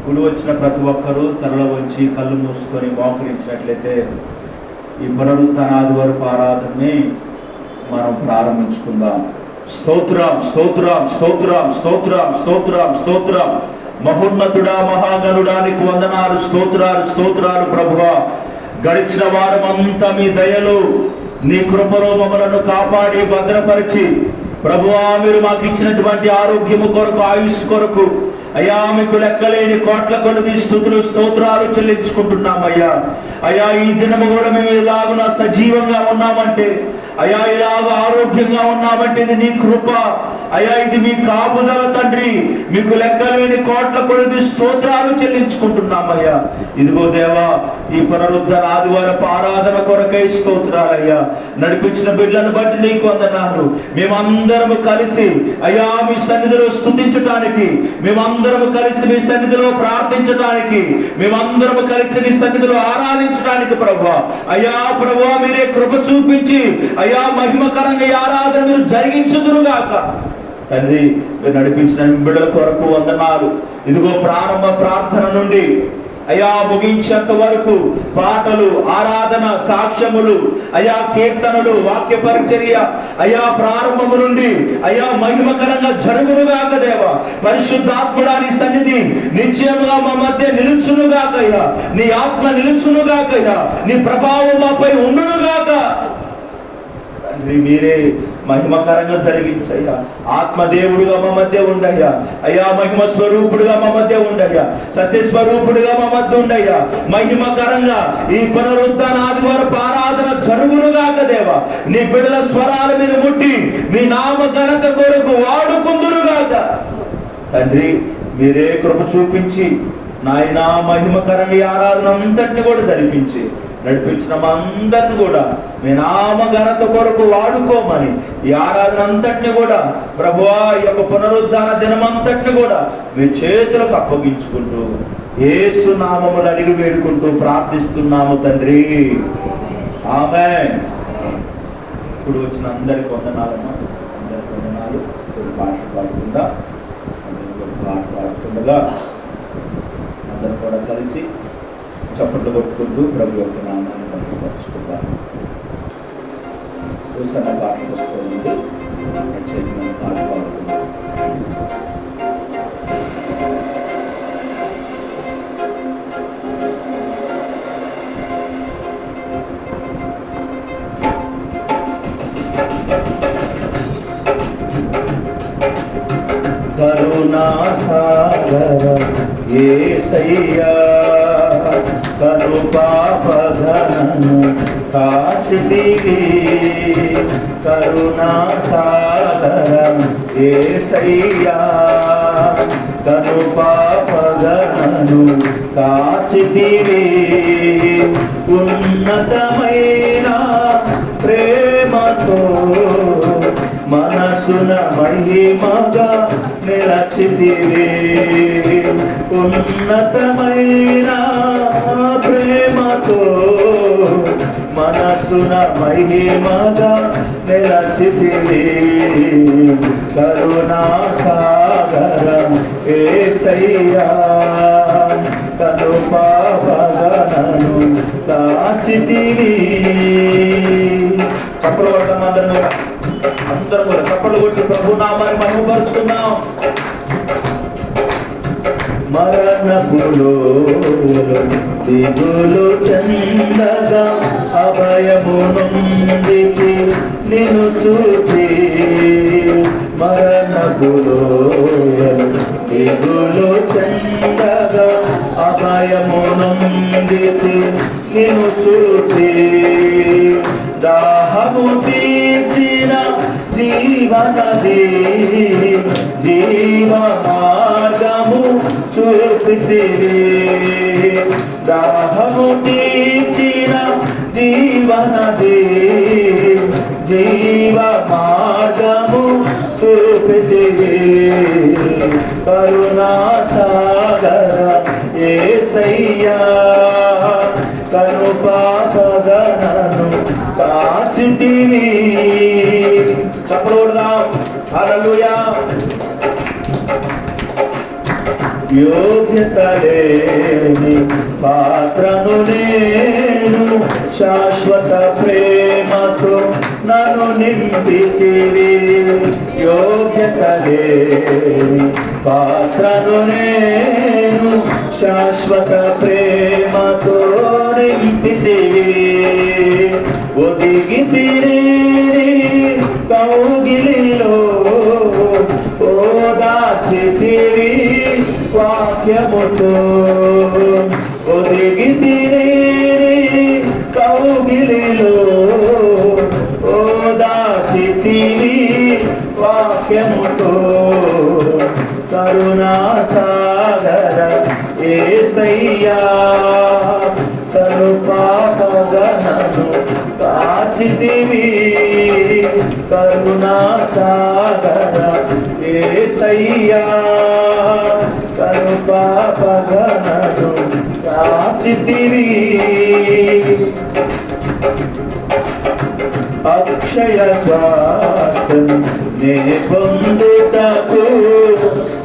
గుడి వచ్చిన ప్రతి ఒక్కరూ తలలో వచ్చి కళ్ళు మూసుకొని మోకరించినట్లయితే ఈ పునరుత్థాన ఆదివారపు ఆరాధనని మనం ప్రారంభించుకుందాం. స్తోత్రం స్తోత్రం స్తోత్రం స్తోత్రం స్తోత్రం స్తోత్రం. మహోన్నతుడా మహాగణుడానికి వందనాలు, స్తోత్రాలు స్తోత్రాలు ప్రభువా. గడిచిన వారమంతా మీ దయలో నీ కృపలో మమ్మలను కాపాడి భద్రపరిచి ప్రభువా, మీరు మాకు ఇచ్చినటువంటి ఆరోగ్యము కొరకు, ఆయుష్ కొరకు అయ్యా మీకు లెక్కలేని కోట్ల కొలది స్తుతులు స్తోత్రాలు చెల్లించుకుంటున్నామయ్యా. అయ్యా ఈ దినము కూడా మేము ఇలాగున సజీవంగా ఉన్నామంటే, అయ్యా ఇలాగ ఆరోగ్యంగా ఉన్నామంటే ఇది నీ కృప అయ్యా, ఇది మీ కాపుదల తండ్రి. మీకు లెక్కలేని కోట్ల కొలది స్తోత్రాలు చెల్లించుకుంటున్నామయ్యా. ఇదిగో దేవా, ఈ పునరుద్ధరణ ఆదివారపు ఆరాధన కొరకై స్తోత్రాలయ్యా. నడిపించిన బిడ్డలను బట్టి నీకు వందనాలు. మేమందరము కలిసి అయ్యా మీ సన్నిధిలో స్తుతించడానికి, మేమందరము కలిసి మీ సన్నిధిలో ప్రార్థించడానికి, మేమందరము కలిసి నీ సన్నిధిలో ఆరాధించడానికి ప్రభువా, అయ్యా ప్రభువా మీరే కృప చూపించి అయ్యా మహిమకరంగా ఈ ఆరాధన మీరు జరిగించుదురుగాక తండ్రి. మీరు నడిపించిన బిడ్డల కొరకు వందనాలు. ఇదిగో ప్రారంభ ప్రార్థన నుండి అయ్యా ముగించేంత వరకు పాటలు, ఆరాధన, సాక్ష్యములు, అయ్యా కీర్తనలు, వాక్య పరిచర్య అయ్యా ప్రారంభము నుండి అయ్యా మహిమకరంగా జరుగునుగాక దేవా. పరిశుద్ధాత్ముడా నీ సన్నిధి నిశ్చయముగా మా మధ్య నిలుచునుగాకయ్యా. నీ ఆత్మ నిలుచునుగాకయ్యా. నీ ప్రభావం మాపై ఉండునుగాక తండ్రి. మీరే మహిమకరంగా జరిగించయ్యా. ఆత్మదేవుడుగా మా మధ్య ఉండయ్యా. అయ్యా మహిమ స్వరూపుడుగా మా మధ్య ఉండయ్యా. సత్యస్వరూపుడుగా మా మధ్య ఉండయ్యా. మహిమకరంగా ఈ పునరుత్థాన ఆదివారపు ఆరాధన జరుగునుగాక దేవా. నీ బిడ్డల స్వరాల మీద ముట్టి మీ నామ ఘనత కొరకు వాడుకుందురుగాక తండ్రి. మీరే కృప చూపించి నాయన మహిమకరంగా ఈ ఆరాధన అంతటిని కూడా జరిపించి నడిపించిన మా అందరిని కూడా మీ నామ ఘనత కొరకు వాడుకోమని, ఈ ఆరాధన అంతటిని కూడా ప్రభువా ఈ యొక్క పునరుద్ధాన దినమంతటిని కూడా మీ చేతులకు అప్పగించుకుంటూ యేసు నామములు అడిగి వేడుకుంటూ ప్రార్థిస్తున్నాము తండ్రి. ఆమేన్. ఇప్పుడు వచ్చిన అందరికి వందనాలమ్మా, అందరికి వందనాలు. పాట పాడుతుందా పాట పాడుతుండగా అందరూ కూడా కలిసి చప్పట్లు కొట్టుకుంటూ ప్రభు యొక్క నామాన్ని మహిమపరుచుకుందాం. హోసన్న పాట వస్తుంది, పాట పాడుకుందాం. కరుణా సాగర యేసయ్యా, కను పాపఘనను కాచితివి. కరుణా సాగర యేసయ్యా, కను పాపఘనను కాచితివి. ఉన్నతమైన ప్రేమతో మనసున మహిమగా నిలచితివి. ఉన్నతమైన ప్రేమతో మనసున మహిమగా నిలచితివి. కరుణా సాగర యేసయ్యా, కను పాపఘనను కాచితివి. చప్పలు కొట్టడం అందరం కూడా చప్పలు కొట్టి ప్రభు నామాన్ని మహిమపరుచుకున్నాం. మరణపులో దిగులు చందగా అభయము నుండి నిన్ను చూచి. మరణపులో దిగులు చందగా అభయము నుండి నిన్ను చూచి. దాహము తీర్చిన జీవనది, జీవ మార్గము చూపితివి. దాహము తీర్చిన జీవనది, జీవ మార్గము చూపితివి. కరుణా సాగర యేసయ్యా, కను పాపఘనను కాచితివి. చప్పట్లు కొడదాం. హల్లెలూయా. యోగ్యత లేని పాత్రను నేను, శాశ్వత ప్రేమతో నన్ను నింపితివి. యోగ్యత లేని పాత్రను నేను, శాశ్వత ప్రేమతో నింపితివి. ఒదిగితిరి కౌగిలిలో ఓదార్చితివి వాక్యముతో. ఒదిగితిరి కౌగిలిలో ఓదార్చితివి వాక్యముతో. కరుణా సాగర యేసయ్యా, కరు పాపగణను కాచితివి. కరుణా సాగర యేసయ్యా, కరు పాపగణను కాచితివి. అక్షయ స్వాస్థ్యం నే పొందుటకు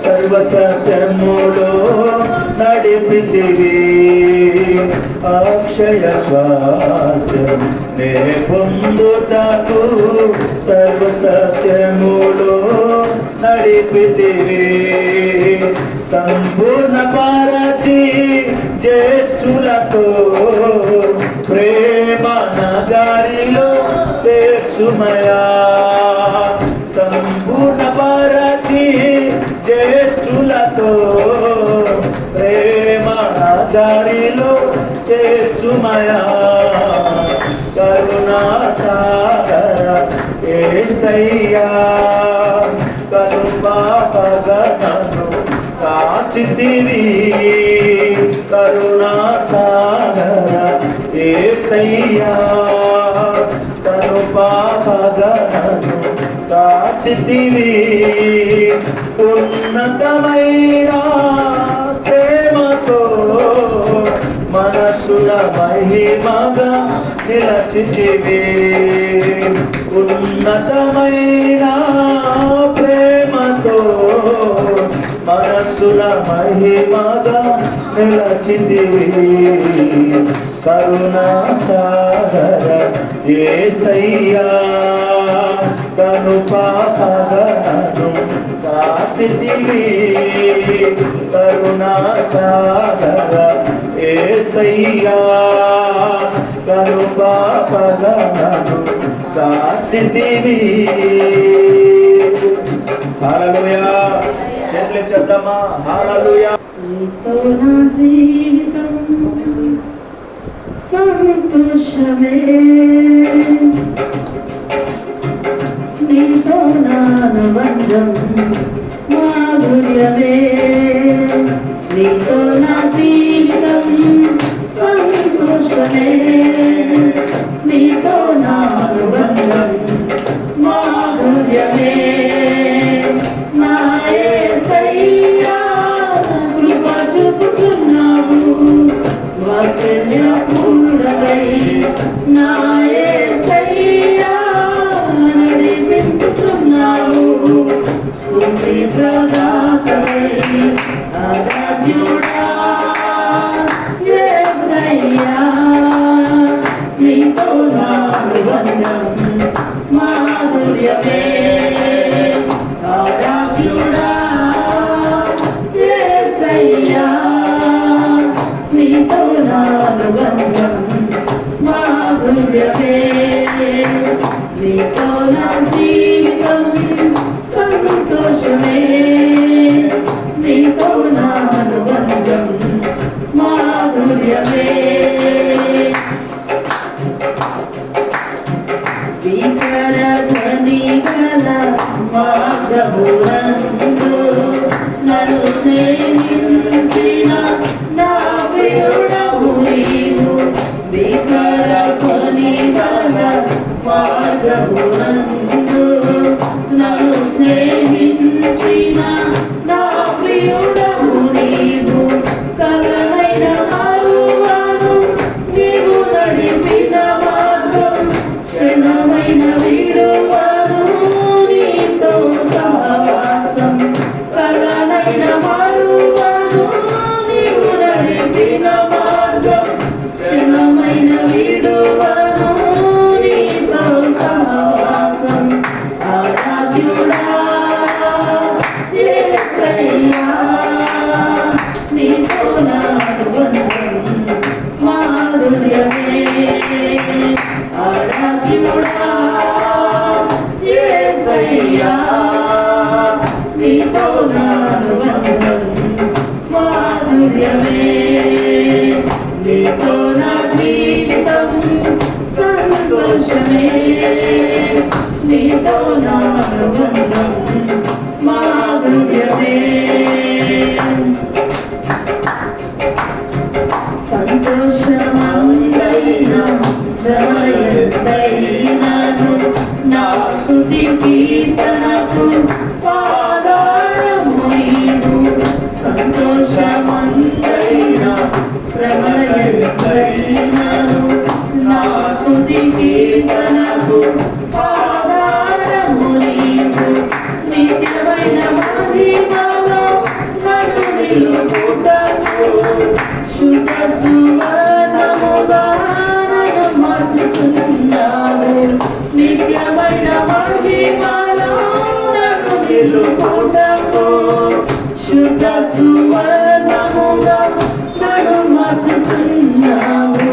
సర్వసత్యములో నడిపితివి. అక్షయ స్వాస్థ్యం నే పొందుటకు సర్వసత్యములో నడిపితివి. సంపూర్ణ పరచి జ్యేష్ఠులతో ప్రేమ నగరిలో చేర్చుమయా. సంపూర్ణ పరచి జ్యేష్ఠులతో ప్రేమ నగరిలో చేర్చుమయా. కరుణా సాగర యేసయ్యా, కరు పాపగణను కాచితివి. కరుణా సాగర యేసయ్యా, కరు పాపగణను కాచితివి. ఉన్నతమైన ప్రేమతో మనసుల మహిమగా నిలచితివి. ఉన్నతమైన ప్రేమతో మనసుల మహిమగా నిలచితివి. కరుణా సాగర యేసయ్యా, కను పాపగణను కాచితివి. కరుణా సాగర యేసయ్యా, కను పాపగణను కాచితివి. హల్లెలూయా. చేతులు చెప్తామా? హల్లెలూయా. నీతో నా జీవితం సంతోషమే, నీతో నా అనుబంధం మాధుర్యమే. నీతో నా జీవితం సంతోషమే, నీతో నా అనుబంధం మాధుర్యమే. నా యేసయ్యా, కృప చూపుచున్నావు వాత్సల్య పూర్ణమై. నా యేసయ్యా, నడిపించుచున్నావు స్తుతి ప్రదాతమై. ఆరాధ్యుడా యేసయ్యా, నీతో నా అనుబంధం మాధుర్యమే. ఆరాధ్యుడా యేసయ్యా, నీతో నా అనుబంధం మాధుర్యమే. నీతో నా జీవితం సంతోషమే, నీతో నా అనుబంధం మాధుర్యమే. వికర ధ్వని గల మార్గమునందు నన్ను సేవించిన నా ప్రియుడవు నీవు. వికర ధ్వని గల మార్గమునందు నన్ను సేవించిన నా ప్రియుడవు నీవు. కలనైన మారువాను నీవు నడిపిన మార్గం, క్షణమైన విడువను నీతో సహవాసం. కలనైన మారువాను మాధుర్యమే నీతో నా జీవితం సంతోషమే నీతో నా అనుబంధం మాధుర్యమే సంతోషమందైనా శ్రమయందైనను నా స్తుతి కీర్తనకు పాదారము నీవు సంతోషమందైనా శ్రమయందైనను నా స్తుతి కీర్తనకు పాదారము నీవు నిత్యమైన మహిమలో నన్ను నిలుపుటకు శుద్ధ సువర్ణముగా నన్ను మార్చుచున్నావు నిత్యమైన మహిమలో నన్ను నిలుపుటకు శుద్ధ సువర్ణముగా నన్ను మార్చుచున్నావు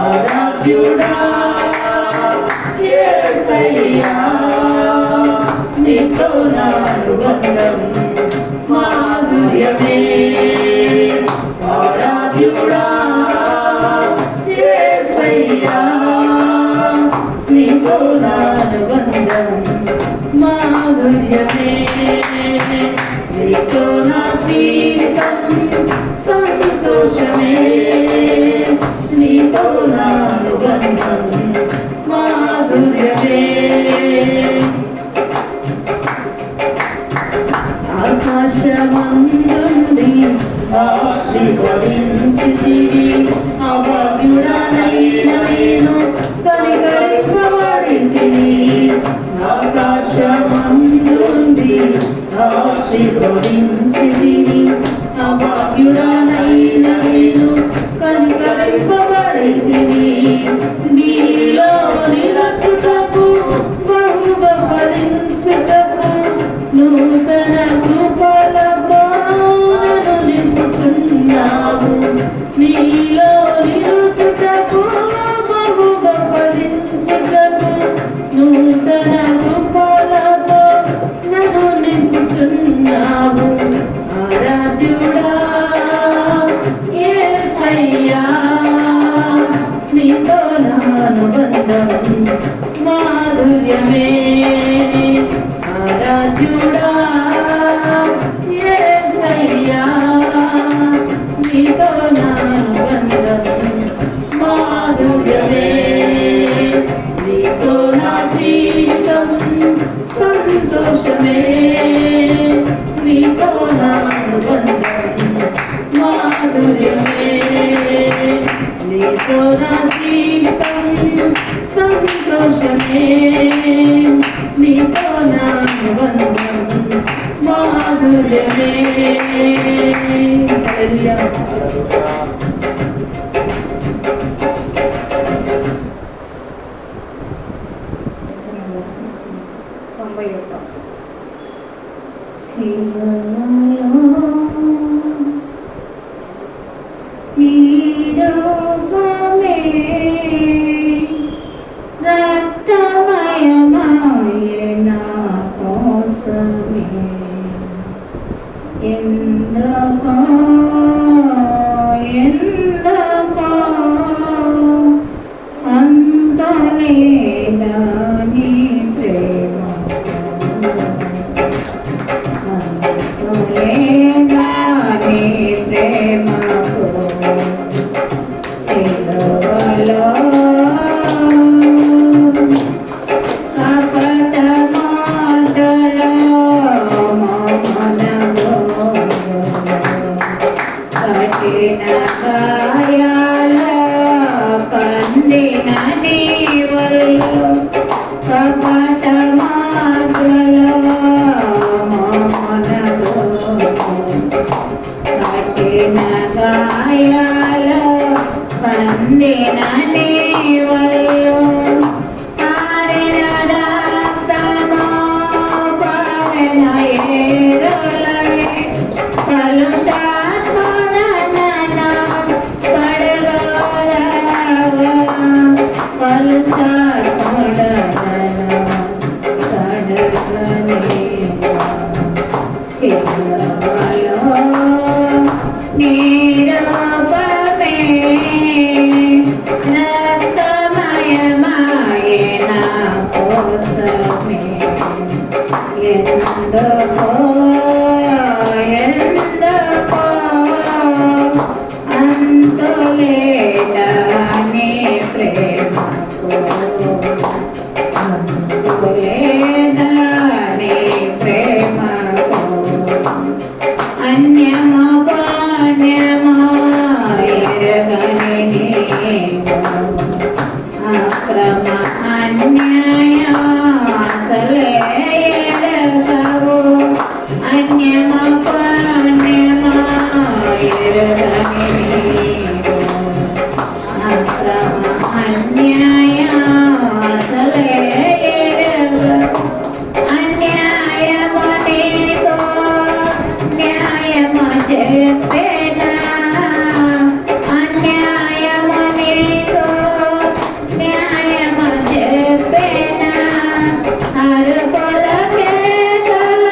ఆరాధ్యుడా యేసయ్యా నీతో నా అనుబంధం మాధుర్యమే ఆరాధ్యుడా యేసయ్యా నీతో నా అనుబంధం మాధుర్యమే నీతో నా జీవితం సంతోషమే నీతో నా అనుబంధం మాధుర్యమే ఆకాశమందుండి ఆశీర్వదించితివి అభాగ్యుడనైన నేను కనికరింపబడితిని ఆకాశమందుండి ఆశీర్వదించితివి అభాగ్యుడనైన నేను కనికరింపబడితిని నీలో నిలచుటకు బహుగా ఫలించుటకు నూతన కృపలతో నన్ను నింపుచున్నావు నీలో నిలుచుటకు బహుగా ఫలించుటకు నూతన కృపలతో నన్ను నింపుచున్నావు ఆరాధ్యుడా యేసయ్యా నీతో నా అనుబంధం మాధుర్యమే ఆరాధ్యుడా యేసయ్యా నీతో నా అనుబంధం మాధుర్యమే నీతో నా జీవితం సంతోషమే నీతో నా అనుబంధం మాధుర్యమే నీతో నా జీవితం సంతోషమే నీతో నా అనుబంధం మాధుర్యమే హల్లెలూయా నీ ఎందుకో ఎందుకో అంతులేదా నీ ప్రేమకు అంతులేదా నీ ప్రేమకు అన్యమా పాణ్యమా ఎరగని నీవు అక్రమ అన్యాయ అసలే ఎరగవు అన్యమ పాణ్యమ ఎరగని నీవు అక్రమ అన్యాయ అసలే ఎరగవు అన్యాయము నీకు న్యాయము చెప్పేనా అన్యాయము నీకు న్యాయము చెప్పేనా అరుపుల కేకల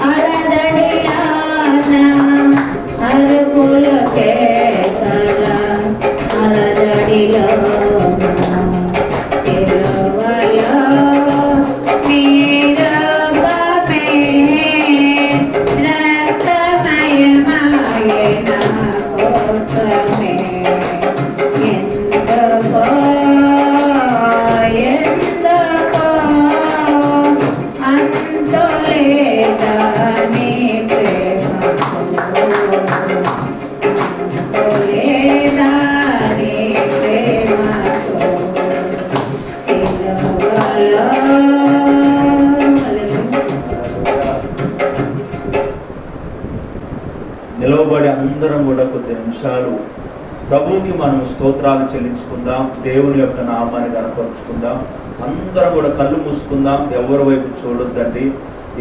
అలజడిలోన అరుపుల కేకల అలజడిలోన సిలువలో నీ రూపమే రక్తమయమాయె నా కోసమే ఎందుకో ఎందుకో అంతులేదా నీ ప్రేమకు అంతులేదా నీ ప్రేమకు సిలువలో నిలవబడి అందరం కూడా కొద్ది నిమిషాలు ప్రభువుకి మనం స్తోత్రాలు చెల్లించుకుందాం. దేవుని యొక్క నామాన్ని కనపరుచుకుందాం. అందరం కూడా కళ్ళు మూసుకుందాం. ఎవరి వైపు చూడొద్దండి.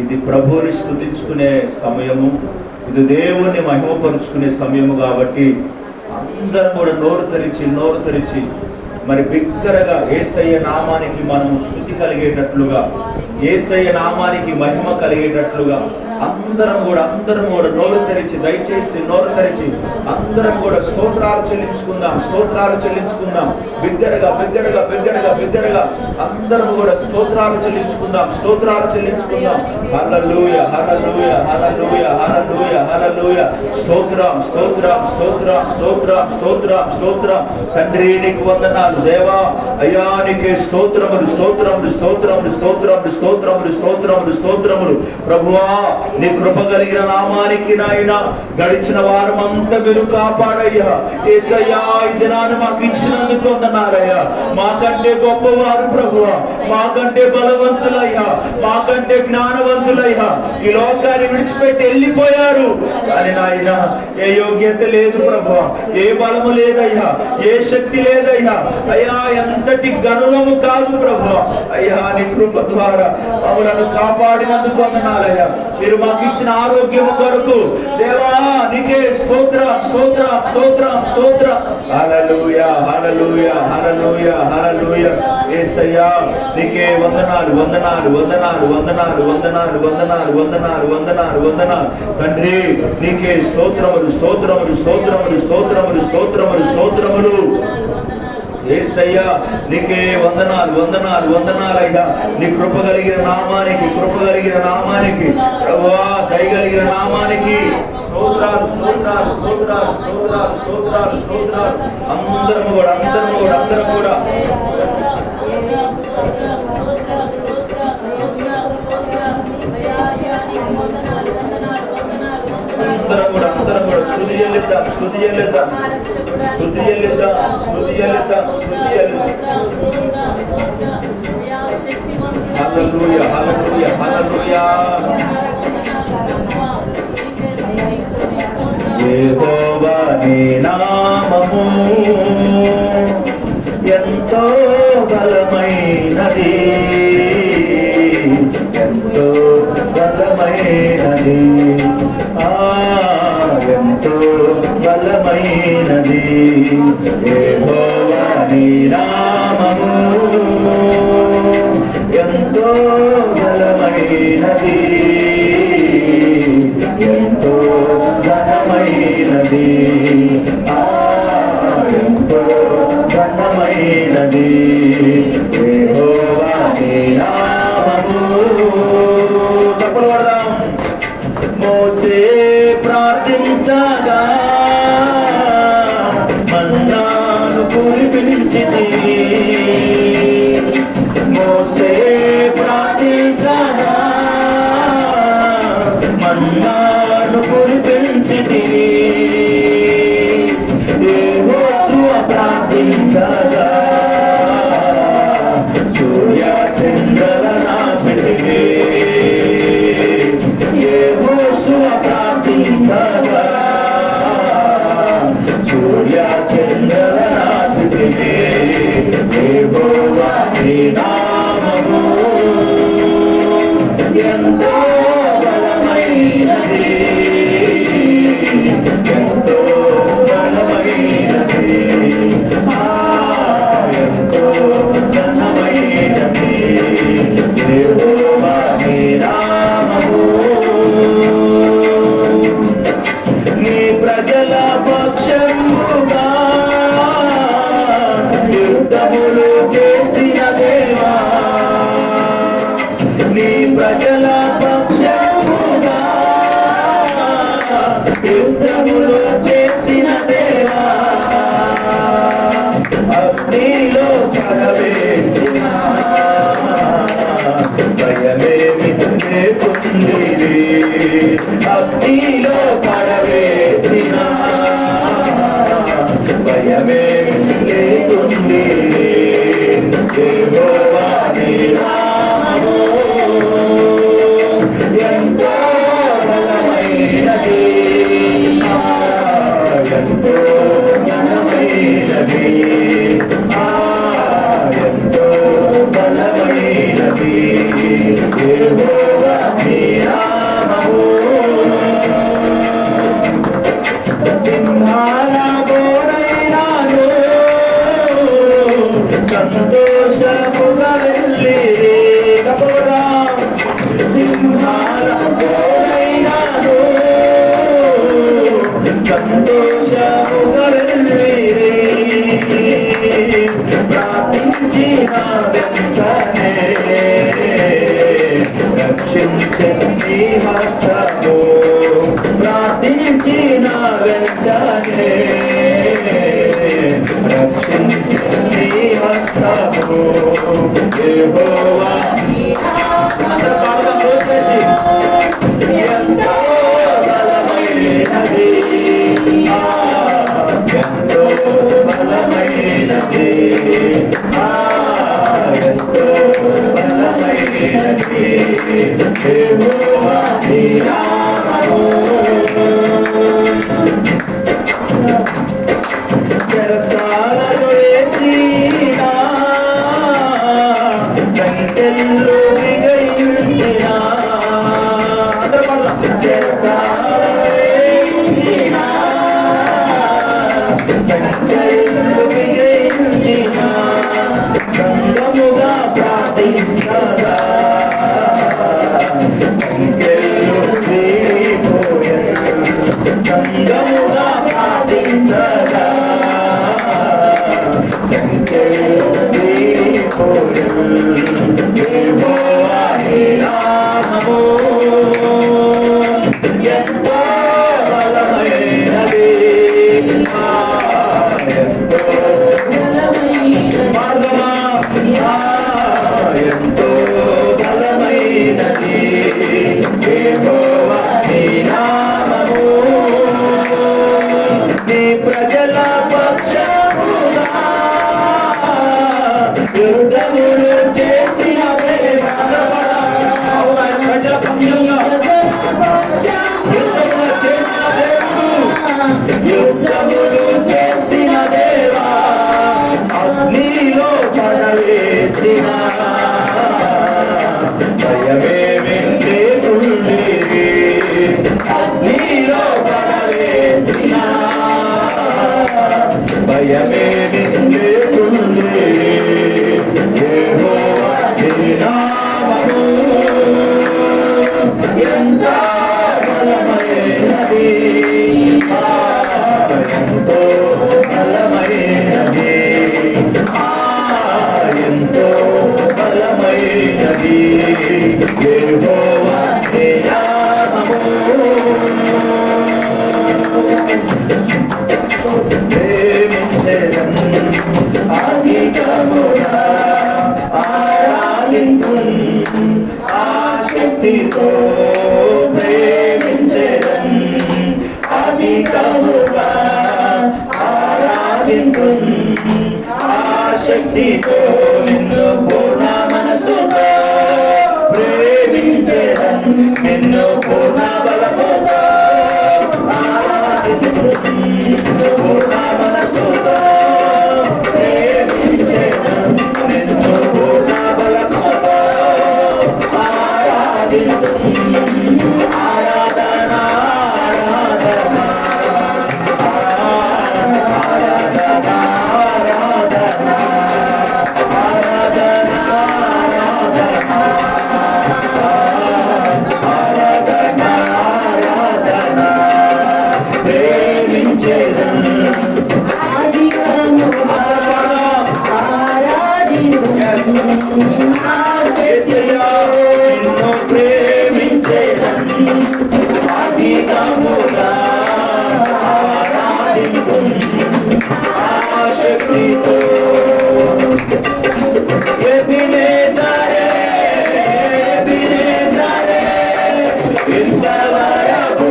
ఇది ప్రభువుని స్తుతించుకునే సమయము, ఇది దేవుణ్ణి మహిమపరుచుకునే సమయము కాబట్టి అందరం కూడా నోరు తెరిచి మరి బిగ్గరగా యేసయ్య నామానికి మనం స్తుతి కలిగేటట్లుగా, యేసయ్య నామానికి మహిమ కలిగేటట్లుగా అందరం కూడా నోరు తెరిచి, దయచేసి నోరు తెరిచి అందరం కూడా స్తోత్రాలు చెల్లించుకుందాం. బిగ్గరగా అందరం కూడా స్తోత్రాలు చెల్లించుకుందాం. హల్లెలూయా హల్లెలూయా హల్లెలూయా హల్లెలూయా హల్లెలూయా. స్తోత్రం. తండ్రి నీకు వందనాలు దేవా. అయ్యా నీకే స్తోత్రములు ప్రభువా. నీ కృప కలిగిన నామానికి నాయన గడిచిన వారమంతా మీరు కాపాడయ్యా. యేసయ్యా ఈ దినాన్ని మాకు ఇచ్చినందుకు వందనాలయ్యా. మాకంటే గొప్పవారు ప్రభువా, మాకంటే బలవంతులయ్యా, మాకంటే జ్ఞానవంతులయ్యా ఈ లోకాన్ని విడిచిపెట్టి వెళ్ళిపోయారు. కానీ నాయన ఏ యోగ్యత లేదు ప్రభువా, ఏ బలము లేదయ్యా, ఏ శక్తి లేదయ్యా. అయ్యా ఎంతటి గనులము కాదు ప్రభువా. అయ్యా నీ కృప ద్వారా మమ్మలను కాపాడినందుకు వందనాలయ్యా. మీరు మాకు ఇచ్చిన ఆరోగ్యము కొరకు దేవా నీకే స్తోత్రం. హల్లెలూయా హల్లెలూయా హల్లెలూయా హల్లెలూయా. యేసయ్యా నీకే వందనాలు. తండ్రి నీకే స్తోత్రములు. యేసయ్యా నీకే వందనాలయ్యా. నీ కృప కలిగిన నామానికి ప్రభువా, దయగలిగిన నామానికి స్తోత్రాలు. అందరం కూడా అందరం కూడా స్తుతి చెల్లిద్దాం. హల్లెలూయా హల్లెలూయా హల్లెలూయా. యెహోవా నీ నామము ఎంతో బలమైనది, ఎంతో బలమైనది, ఎంతో బలమైనది. యెహోవా నీ నామము ఎంతో బలమైనది, ఎంతో ఘనమైనది, ఎంతో ఘనమైనది. యెహోవా నీ నామము భయమే లేకుండి యెహోవా నీ నామము ఎంతో బలమైనది, ఎంతో ఘనమైనది, ఎంతో బలమైనది యెహోవా నీ నామము. సింహాల బోరైనాను సంతోషముగా వెళ్ళి చెప్పరా, సింహాల బోరైనాను సంతోషముగా వెళ్ళి ప్రార్థించిన వెంటనే రక్షించని హస్తము, ప్రార్థించిన వెంటనే రక్షించని హస్తము యెహోవా ఎంతో బలమైనది, ఎంతో బలమైనది, ఎంతో బలమైనది యెహోవా నీ నామము. చెరసాలలో వేసిన సంఖ్యలు మిగయించిన, చెరసాలలో వేసిన సంఖ్యలు మిగయించిన సంగముగా ప్రార్థించగా సంఖ్యలు తీరిపోయెను, సంగముగా ప్రార్థించగా సంఖ్యలు తీరిపోయెను యెహోవా నీ నామము ఎంతో బలమైనది, ఎంతో మార్గమా, ఎంతో బలమైనది యెహోవా నీ నామము. నీ ప్రజల పక్షముగా యుద్ధములు చేసిన దేవా, ప్రజల పక్షంగా యుద్ధములు చేసిన దేవుడు, యుద్ధములు చేసిన దేవా, అగ్నిలో పడవేసిన భయమేమి లేకుండి, అగ్నిలో పడవేసిన భయమేమి లేకుండి యెహోవా నీ నామము ఎంత బలమైనది, ఎంతో బలమైనది, ఎంతో బలమైనది యెహోవా నీ నామము. ప్రేమించెదను అధికముగా ఆరాధింతును ఆసక్తితో, ప్రేమించెదను అధికముగా ఆరాధింతును ఆసక్తితో, నిన్ను పూర్ణ మనసుతో ప్రేమించెదను, నిన్ను పూర్ణ బలముతో ఆరాధింతును, పూర్ణ మనసుతో ప్రేమించెదను, నిన్ను పూర్ణ బలముతో ఆరాధింతును. ఆరాధన ఆరాధన ఆరాధన ఆరాధన ఆరాధన ఆరాధన ఆరాధన ప్రేమించెదను అధికముగా ఆరాధింతును యేసయ్యా నిన్ను ప్రేమించెదను అధికముగా ఆరాధింతును ఆసక్తితో. ఎబినేజరే ఎబినేజరే ఇంతవరకు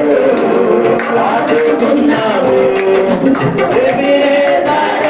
ఆదుకున్నావు, ఎబినేజరే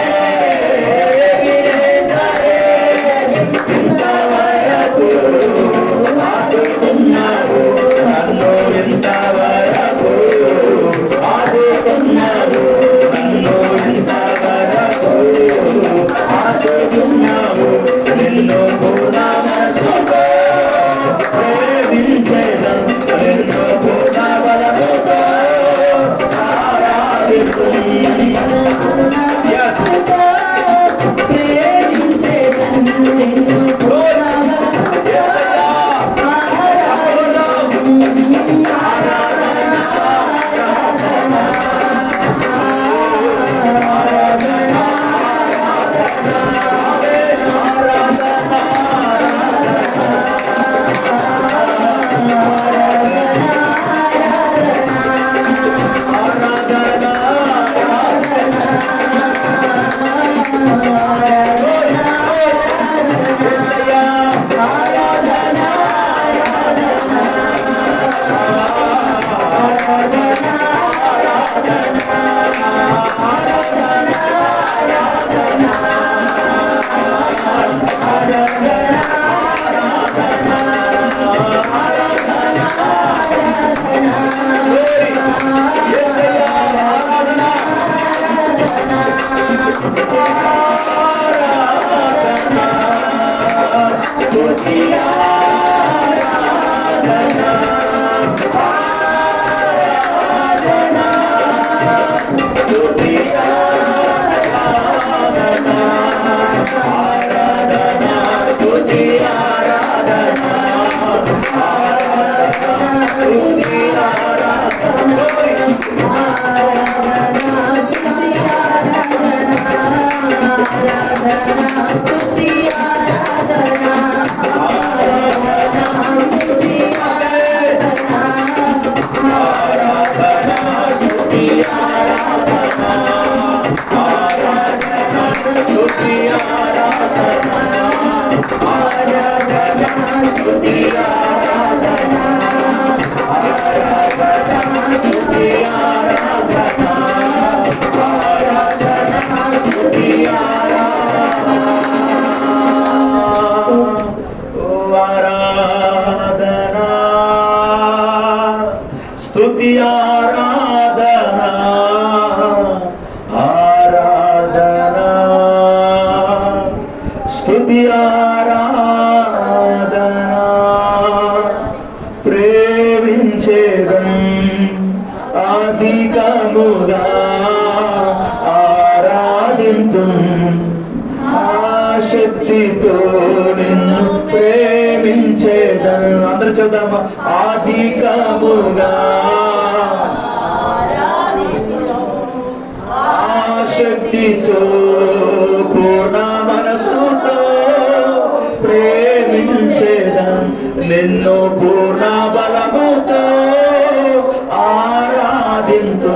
స్తుతి ఆరాధన ప్రేమించేదం అధికముగా ఆరాధింతు ఆశక్తితో నిన్ను ప్రేమించేదం. అందరూ చూద్దామా? అధికముగా ఆశక్తితో పూర్ణ మనసుతో ప్రేమించేదం నిన్ను పూర్ణ బలముతో ఆరాధింతు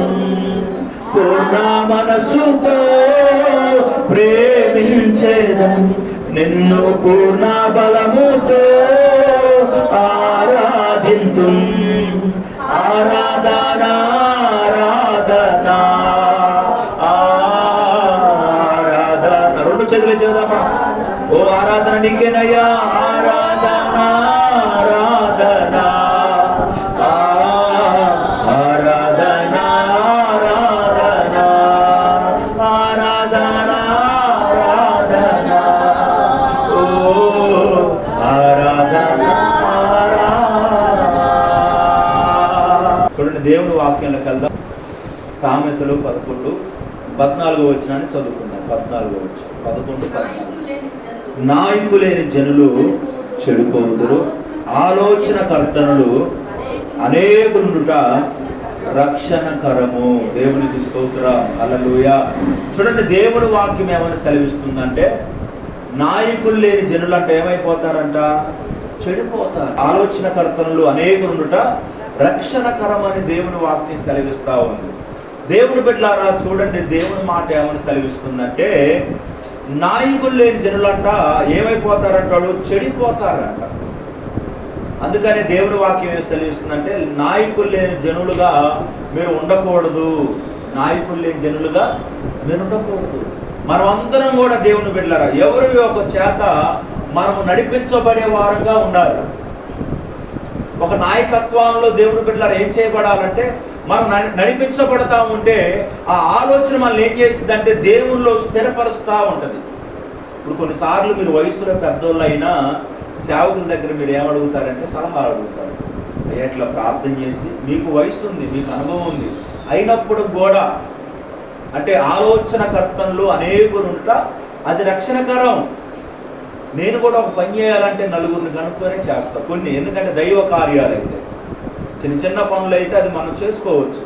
పూర్ణ మనసుతో ప్రేమించేదం నిన్ను పూర్ణ బలముతో ఆరాధింతు ఆరాధన ఆరాధన ఆరాధన. రెండు చేతులు చేద్దామా? ఓ ఆరాధన నీకేనయ్యా, ఆరాధన ఆరాధన ఆరాధన ఆరాధన ఆరాధన ఆరాధన ఓ ఆరాధన చూడండి, దేవుని వాక్యంలోకి వెళ్దాం. సామెతలు 11:14 వచనాన్ని చదువుకుందాం. 14 వచనం 11:14. నాయకు లేని జనులు చెడిపోదురు, ఆలోచన కర్తనులు అనేకులుండుట రక్షణకరము. దేవునికి స్తోత్రం, హల్లెలూయా. చూడండి, దేవుని వాక్యం ఏమైనా సెలవిస్తుందంటే నాయకులు లేని జనులు అంటే ఏమైపోతారంట? చెడిపోతారు. ఆలోచన కర్తనులు అనేకులుండుట రక్షణకరం అని దేవుని వాక్యం సెలవిస్తా ఉంది. దేవుని బిడ్డలారా చూడండి, దేవుని మాట ఏమని సెలవిస్తుందంటే నాయకులు లేని జనులంట ఏమైపోతారంటాడు? చెడిపోతారంట. అందుకనే దేవుని వాక్యం ఏం సెలవిస్తుందంటే నాయకులు లేని జనులుగా మీరు ఉండకూడదు. నాయకులు లేని జనులుగా మీరు ఉండకూడదు. మనం అందరం కూడా దేవుని బిడ్డలారా ఎవరి ఒక చేత మనము నడిపించబడే వారంగా ఉండాలి. ఒక నాయకత్వంలో దేవుని బిడ్డలారా ఏం చేయబడాలంటే మనం నడిపించబడతా ఉంటే ఆ ఆలోచన మనల్ని ఏం చేసిందంటే దేవుల్లో స్థిరపరుస్తూ ఉంటుంది. ఇప్పుడు కొన్నిసార్లు మీరు వయసులో పెద్దోళ్ళు అయినా సేవకుల దగ్గర మీరు ఏమడుగుతారంటే సలహా అడుగుతారు. ఎట్లా ప్రార్థన చేసి మీకు వయసు ఉంది, మీకు అనుభవం ఉంది, అయినప్పుడు కూడా అంటే ఆలోచన కర్తనలు అనేకులు ఉంట అది రక్షణకరం. నేను కూడా ఒక పని చేయాలంటే నలుగురిని కనుక్కొనే చేస్తాను కొన్ని, ఎందుకంటే దైవ కార్యాలు అయితే చిన్న చిన్న పనులు అయితే అది మనం చేసుకోవచ్చు.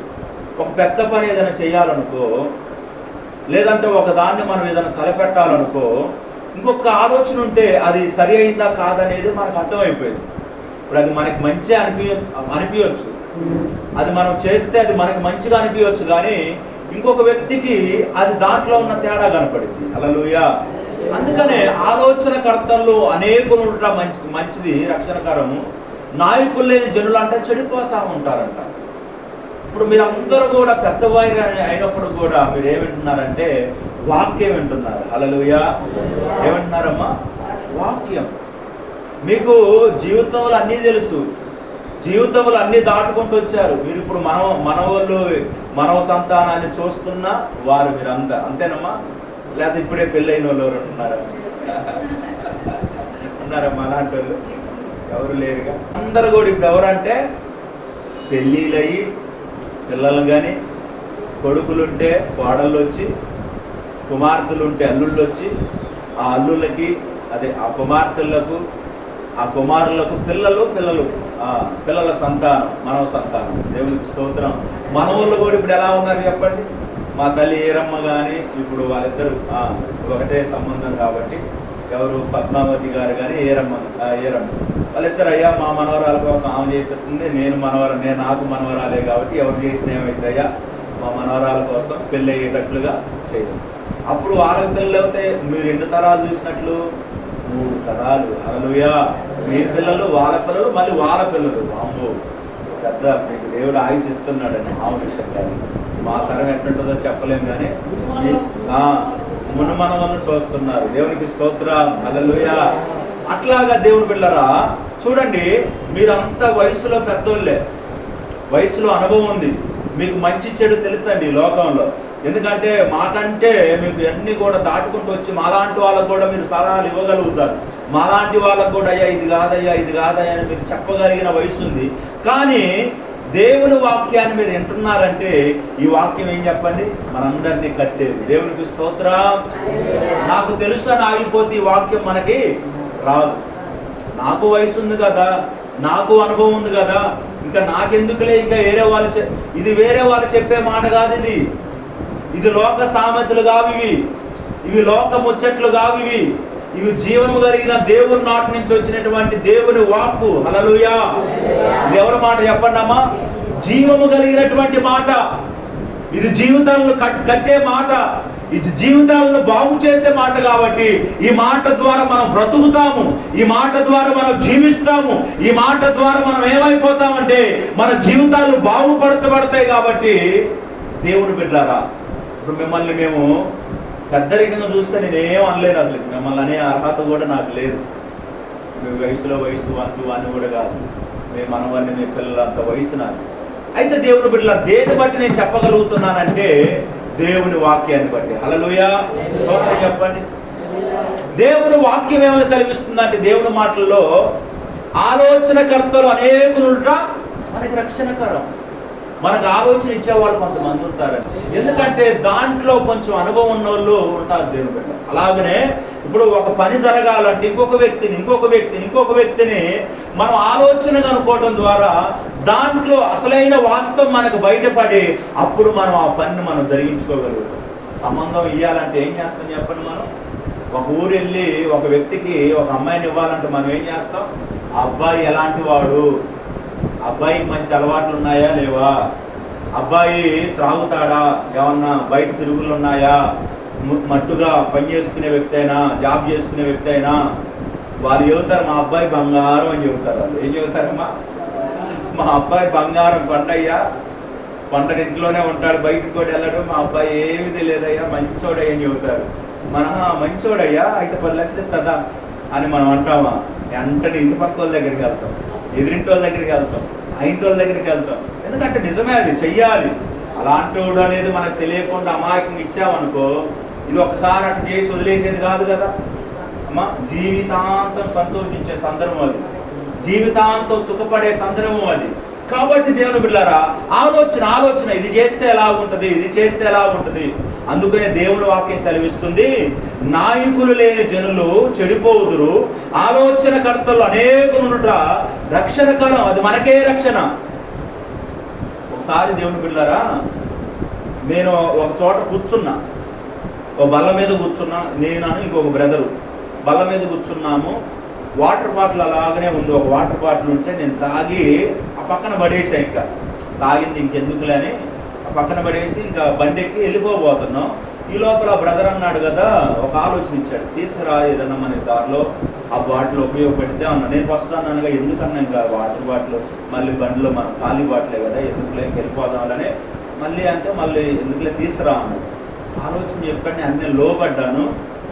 ఒక పెద్ద పని ఏదైనా చేయాలనుకో, లేదంటే ఒక దాన్ని మనం ఏదైనా తలపెట్టాలనుకో, ఇంకొక ఆలోచన ఉంటే అది సరి అయిందా కాదనేది మనకు అర్థమైపోయింది. ఇప్పుడు అది మనకి మంచి అనిపించవచ్చు, అది మనం చేస్తే అది మనకి మంచిగా అనిపించవచ్చు, కానీ ఇంకొక వ్యక్తికి అది దాంట్లో ఉన్న తేడా కనపడింది. హల్లెలూయా. అందుకనే ఆలోచన కర్తలు అనేకులు ఉండటం మంచిది, రక్షణకరము. నాయకులు లేని జనులు అంటే చెడిపోతూ ఉంటారంట. ఇప్పుడు మీరందరూ కూడా పెద్దవారు అయినప్పుడు కూడా మీరు ఏమింటున్నారంటే వాక్యం వింటున్నారు. హల్లెలూయా. ఏమంటున్నారమ్మా? వాక్యం. మీకు జీవితంలో అన్నీ తెలుసు, జీవితంలో అన్నీ దాటుకుంటూ వచ్చారు. మీరు ఇప్పుడు మనవ సంతానాన్ని చూస్తున్నా వారు మీరంతా అంతేనమ్మా? లేకపోతే ఇప్పుడే పెళ్ళైన వాళ్ళు ఎవరు ఉన్నారమ్మా? అలాంటి వాళ్ళు ఎవరు లేరుగా. అందరు కూడా ఇప్పుడు ఎవరంటే పెళ్ళిళ్ళయి పిల్లలు కానీ, కొడుకులుంటే కోడళ్ళు వచ్చి, కుమార్తెలుంటే అల్లుళ్ళు వచ్చి, ఆ అల్లుళ్ళకి అదే ఆ కుమార్తెలకు ఆ కుమారులకు పిల్లల సంతానం, మనవ సంతానం. దేవునికి స్తోత్రం. మనవాళ్ళు కూడా ఇప్పుడు ఎలా ఉన్నారు చెప్పండి? మా తల్లి ఏరమ్మ కానీ ఇప్పుడు వాళ్ళిద్దరు ఒకటే సంబంధం కాబట్టి, ఎవరు పద్మావతి గారు కానీ ఏరమ్మ వాళ్ళిద్దరు అయ్యా మా మనవరాల కోసం ఆమె చేస్తుంది, నేను నాకు మనవరాలే కాబట్టి ఎవరు చేసిన ఏమైందయ్యా మా మనవరాల కోసం పెళ్ళి అయ్యేటట్లుగా చేయదు. అప్పుడు వాళ్ళకి పిల్లలు అయితే మీరు ఎన్ని తరాలు చూసినట్లు? 3 తరాలు. హల్లెలూయా. మీ పిల్లలు, వాళ్ళ పిల్లలు, మళ్ళీ వాళ్ళ పిల్లలు. అమ్మో, పెద్ద మీకు దేవుడు ఆయుష్ ఇస్తున్నాడని ఆ విషయం. కానీ మా తరం ఎట్లుంటుందో చెప్పలేము, కానీ మునుమనవలను చూస్తున్నారు. దేవునికి స్తోత్రం, హల్లెలూయా. అట్లాగా దేవుని బిడ్డలారా చూడండి, మీరంతా వయసులో పెద్దోళ్ళే, వయసులో అనుభవం ఉంది, మీకు మంచి చెడు తెలుసండి లోకంలో. ఎందుకంటే మాకంటే మీకు అన్నీ కూడా దాటుకుంటూ వచ్చి మాలాంటి వాళ్ళకు కూడా మీరు సలహాలు ఇవ్వగలుగుతారు. మాలాంటి వాళ్ళకు కూడా అయ్యా ఇది కాదయ్యా ఇది కాదయ్యా అని మీరు చెప్పగలిగిన వయసు ఉంది. కానీ దేవుని వాక్యాన్ని మీరు వింటున్నారంటే ఈ వాక్యం ఏం చెప్పండి, మనందరినీ కట్టేది. దేవునికి స్తోత్రం. నాకు తెలుసు అని ఆగిపోతే ఈ వాక్యం మనకి రాదు. నాకు వయసు ఉంది కదా, నాకు అనుభవం ఉంది కదా, ఇంకా నాకెందుకులే, ఇంకా వేరే వాళ్ళు ఇది వేరే వాళ్ళు చెప్పే మాట కాదు. ఇది లోక సామెతలు కావు, ఇవి లోక ముచ్చట్లు కావు, ఇవి జీవము కలిగిన దేవుని నాటి నుంచి వచ్చినటువంటి దేవుని వాక్కు. హల్లెలూయా. ఇది ఎవరి మాట చెప్పండి అమ్మా? జీవము కలిగినటువంటి మాట. ఇది జీవితాలను కట్టే మాట, ఇది జీవితాలను బాగు చేసే మాట. కాబట్టి ఈ మాట ద్వారా మనం బ్రతుకుతాము, ఈ మాట ద్వారా మనం జీవిస్తాము, ఈ మాట ద్వారా మనం ఏమైపోతామంటే మన జీవితాలు బాగుపరచబడతాయి. కాబట్టి దేవుని బిడ్డలారా, ఇప్పుడు మిమ్మల్ని మేము పెద్దరికంగా చూస్తే నేనేం అనలేను. అసలు మిమ్మల్ని అనే అర్హత కూడా నాకు లేదు. మీ వయసు వంతు అని కూడా కాదు. మేము మనవన్నీ మీ పిల్లలు అంత వయసు నాకు. అయితే దేవుని బిడ్డల దేని బట్టి నేను చెప్పగలుగుతున్నానంటే దేవుని వాక్యాన్ని బట్టి. హల్లెలూయా. స్తోత్రం చెప్పండి. దేవుని వాక్యం ఏమైనా సెలవిస్తుందంటే దేవుని మాటల్లో ఆలోచనకర్తలు అనేకులుంట మనకి రక్షణకరం. మనకు ఆలోచన ఇచ్చేవాళ్ళు కొంతమంది ఉంటారండి. ఎందుకంటే దాంట్లో కొంచెం అనుభవం ఉన్న వాళ్ళు ఉంటారు దేవుని బిడ్డ. అలాగనే ఇప్పుడు ఒక పని జరగాలంటే ఇంకొక వ్యక్తిని మనం ఆలోచన కనుక్కోవడం ద్వారా దాంట్లో అసలైన వాస్తవం మనకు బయటపడి అప్పుడు మనం ఆ పనిని మనం జరిగించుకోగలుగుతాం. సంబంధం ఇవ్వాలంటే ఏం చేస్తాం చెప్పండి? మనం ఒక ఊరు వెళ్ళి ఒక వ్యక్తికి ఒక అమ్మాయిని ఇవ్వాలంటే మనం ఏం చేస్తాం? ఆ అబ్బాయి ఎలాంటి వాడు, అబ్బాయికి మంచి అలవాట్లు ఉన్నాయా లేవా, అబ్బాయి త్రాగుతాడా, ఏమన్నా బయట తిరుగులు ఉన్నాయా, మట్టుగా పని చేసుకునే వ్యక్తి అయినా జాబ్ చేసుకునే వ్యక్తి అయినా, వాళ్ళు చెబుతారు మా అబ్బాయి బంగారం అని చెబుతారు. వాళ్ళు ఏం చెబుతారమ్మా? మా అబ్బాయి బంగారం, పండయ్యా, పండగ ఇంట్లోనే ఉంటాడు, బయటకు కూడా వెళ్ళడం, మా అబ్బాయి ఏమీ తెలియదయ్యా, మంచోడయ్యా అని చెబుతారు. మన మంచోడయ్యా అయితే 10 లక్షలు కదా అని మనం అంటామా? వెంటనే ఇంటి పక్క వాళ్ళ దగ్గరికి వెళ్తాం, ఎదురింటి వాళ్ళ దగ్గరికి వెళ్తాం, ఆ ఇంటి వాళ్ళ దగ్గరికి వెళ్తాం. ఎందుకంటే నిజమే, అది చెయ్యాలి. అలాంటి వాడు అనేది మనకు తెలియకుండా అమాయకంగా ఇచ్చామనుకో, ఇది ఒకసారి అటు చేసి వదిలేసేది కాదు కదా అమ్మా. జీవితాంతం సంతోషించే సందర్భం అది, జీవితాంతం సుఖపడే సందర్భం అది. కాబట్టి దేవుని బిడ్డలారా, ఆలోచన ఇది చేస్తే ఎలా ఉంటుంది, ఇది చేస్తే ఎలా ఉంటుంది. అందుకనే దేవుని వాక్యం సెలవిస్తుంది, నాయకులు లేని జనులు చెడిపోవుదురు, ఆలోచనకర్తలు అనేకులుండుట రక్షణకరం. అది మనకే రక్షణ. ఒకసారి దేవుని బిడ్డలారా, నేను ఒక చోట కూర్చున్నా, ఒక బల్ల మీద కూర్చున్నా, నేను ఇంకొక బ్రదరు బల్ల మీద కూర్చున్నాము. వాటర్ బాటిల్ అలాగనే ఉంది, ఒక వాటర్ బాటిల్ ఉంటే నేను తాగి ఆ పక్కన పడేసా. ఇంకా తాగింది ఇంకెందుకులే అని ఆ పక్కన పడేసి ఇంకా బండెక్కి వెళ్ళిపోబోతున్నాం. ఈ లోపల బ్రదర్ అన్నాడు కదా, ఒక ఆలోచన ఇచ్చాడు, తీసుకురా ఏదన్నా మన దారిలో ఆ బాటిల్ ఉపయోగపెడితే అన్నా. నేను వస్తాను అనగా ఎందుకన్నా ఇంకా వాటర్ బాటిల్ మళ్ళీ బండిలో మనం ఖాళీ బాటిలే కదా, ఎందుకులే వెళ్ళిపోదామని మళ్ళీ అంటే మళ్ళీ ఎందుకులే తీసుకురా అన్నాడు. ఆలోచన చెప్పండి, అన్నీ లోపడ్డాను.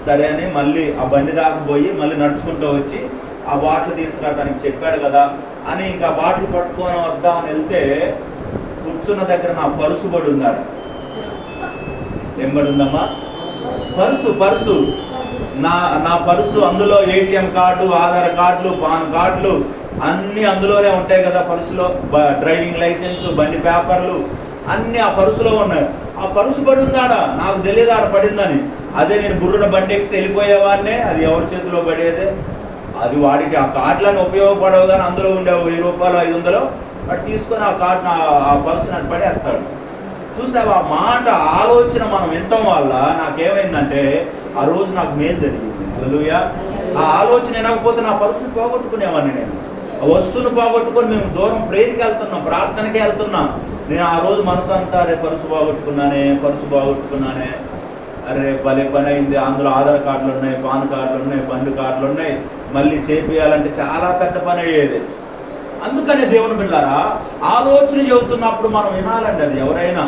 సరే అని మళ్ళీ ఆ బండి దాకా పోయి మళ్ళీ నడుచుకుంటూ వచ్చి ఆ బాటిల్ తీసుకురావడానికి చెప్పాడు కదా అని ఇంకా బాటిల్ పట్టుకొని వద్దామని వెళ్తే కూర్చున్న దగ్గర నా పరుసు పడి ఉందాడు. ఏం పడి ఉందమ్మా? పరుసు. నా పరుసు, అందులో ATM కార్డు, ఆధార్ కార్డులు, పాన్ కార్డులు అన్నీ అందులోనే ఉంటాయి కదా పరుసులో. డ్రైవింగ్ లైసెన్స్, బండి పేపర్లు అన్నీ ఆ పరుసులో ఉన్నాయి. ఆ పరుసు పడి ఉందాడా, నాకు తెలియదు ఆడ పడిందని. అదే నేను బుర్రున బండి ఎక్కి వెళ్ళిపోయేవాడినే, అది ఎవరి చేతిలో పడేదే. అది వాడికి ఆ కార్డులను ఉపయోగపడవు, కానీ అందులో ఉండే 1000 రూపాయలు 500 వాడు తీసుకొని ఆ కార్డును ఆ పరుసుని అటు పడేస్తాడు. చూసావా? ఆ మాట ఆలోచన మనం వినటం వల్ల నాకేమైందంటే ఆ రోజు నాకు మేలు జరిగింది. హల్లెలూయా. ఆ ఆలోచన వినకపోతే నా పరుసుని పోగొట్టుకునేవాడిని. నేను ఆ వస్తువును పోగొట్టుకొని మేము దూరం ప్రేయర్కి వెళ్తున్నాం, ప్రార్థనకి వెళ్తున్నాం. నేను ఆ రోజు మనసు అంతా అరే పరుసు బాగొట్టుకున్నానే, అరే భలే పని అయింది. అందులో ఆధార్ కార్డులు ఉన్నాయి, పాన్ కార్డులు ఉన్నాయి, బండి కార్డులు ఉన్నాయి, మళ్ళీ చేపియాలంటే చాలా పెద్ద పని అయ్యేది. అందుకనే దేవుని బిడ్డలారా, ఆలోచన చెబుతున్నప్పుడు మనం వినాలండి. అది ఎవరైనా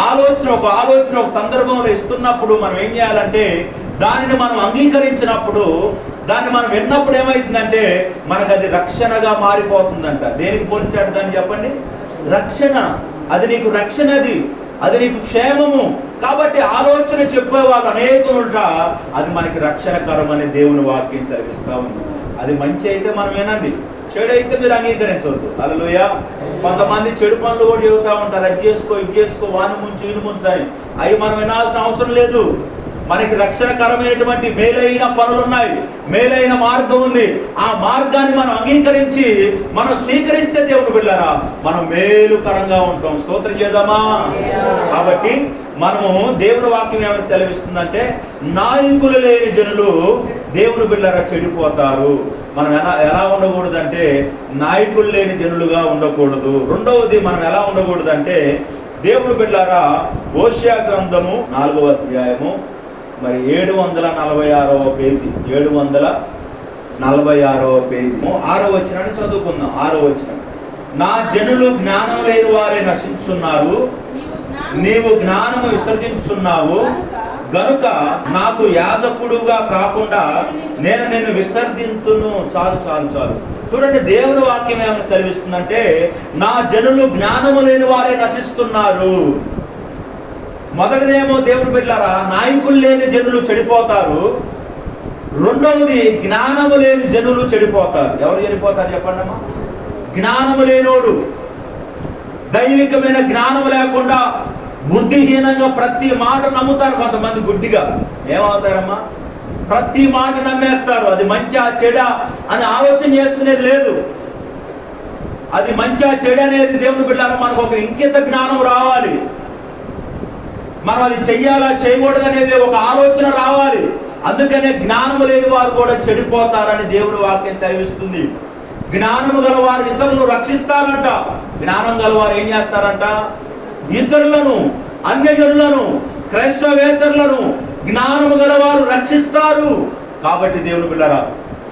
ఆలోచన ఒక సందర్భంలో ఇస్తున్నప్పుడు మనం ఏం చేయాలంటే దానిని మనం అంగీకరించినప్పుడు, దాన్ని మనం విన్నప్పుడు ఏమవుతుందంటే మనకు అది రక్షణగా మారిపోతుందంట. దేనికి పోల్చాడు దాన్ని చెప్పండి? రక్షణ. అది నీకు రక్షణ. అది అది నీకు క్షేమము. కాబట్టి ఆలోచన చెప్పేవాళ్ళు అనేకులుంట, అది మనకి రక్షణకరం అని దేవుని వాక్యం సెలవిస్తా ఉంది. అది మంచి అయితే మనం వినండి, చెడు అయితే మీరు అంగీకరించవద్దు. హల్లెలూయా. కొంతమంది చెడు పనులు కూడా చెబుతూ ఉంటారు, అది చేసుకో ఇది చేసుకో, వాని ముంచు ఇది ముంచు అని. అవి మనం వినాల్సిన అవసరం లేదు. మనకి రక్షణకరమైనటువంటి మేలైన పనులు ఉన్నాయి, మేలైన మార్గం ఉంది. ఆ మార్గాన్ని మనం అంగీకరించి మనం స్వీకరిస్తే దేవుని బిడ్డలారా మనం మేలుకరంగా ఉంటాం. స్తోత్రం చేద్దామా? కాబట్టి మనము దేవుని వాక్యం ఏమైనా సెలవిస్తుందంటే, నాయకులు లేని జనులు దేవుని బిడ్డలారా చెడిపోతారు. మనం ఎలా ఉండకూడదంటే నాయకులు లేని జనులుగా ఉండకూడదు. రెండవది మనం ఎలా ఉండకూడదంటే, దేవుని బిడ్డలారా హోషేయ గ్రంథము 4వ అధ్యాయము మరి 746వ పేజీ, 746వ పేజీ 6వ వచనాన్ని చదువుకుందాం. 6వ వచనం, నా జనులు జ్ఞానం లేని వారే నశించున్నారు, నీవు జ్ఞానము విసర్జించున్నావు గనుక నాకు యాజకుడుగా కాకుండా నేను నిన్ను విసర్జింతును. చాలు చాలు చాలు. చూడండి, దేవుని వాక్యం ఏమైనా సెలవిస్తుందంటే, నా జనులు జ్ఞానము లేని వారే నశిస్తున్నారు. మొదటిదేమో దేవుని బిడ్డలారా నాయకులు లేని జనులు చెడిపోతారు. రెండవది జ్ఞానము లేని జనులు చెడిపోతారు. ఎవరు చెడిపోతారు చెప్పండి అమ్మా? జ్ఞానము లేనోడు, దైవికమైన జ్ఞానము లేకుండా బుద్ధిహీనంగా ప్రతి మాట నమ్ముతారు. కొంతమంది గుడ్డిగా ఏమవుతారమ్మా? ప్రతి మాట నమ్మేస్తారు. అది మంచా చెడా అని ఆలోచన చేసుకునేది లేదు. అది మంచా చెడా అనేది దేవుని బిడ్డలారా మనకు ఒక ఇంకిత జ్ఞానం రావాలి. మనం అది చెయ్యాలా చేయకూడదు అనేది ఒక ఆలోచన రావాలి. అందుకనే జ్ఞానము లేని వారు కూడా చెడిపోతారని దేవుని వాక్యం సెలవిస్తుంది. జ్ఞానము గల వారు ఇతరులను రక్షిస్తారంట. జ్ఞానం గల వారు ఏం చేస్తారంట? ఇతరులను, అన్యజనులను, క్రైస్తవేతరులను జ్ఞానము గల వారు రక్షిస్తారు. కాబట్టి దేవుని బిడ్డలారా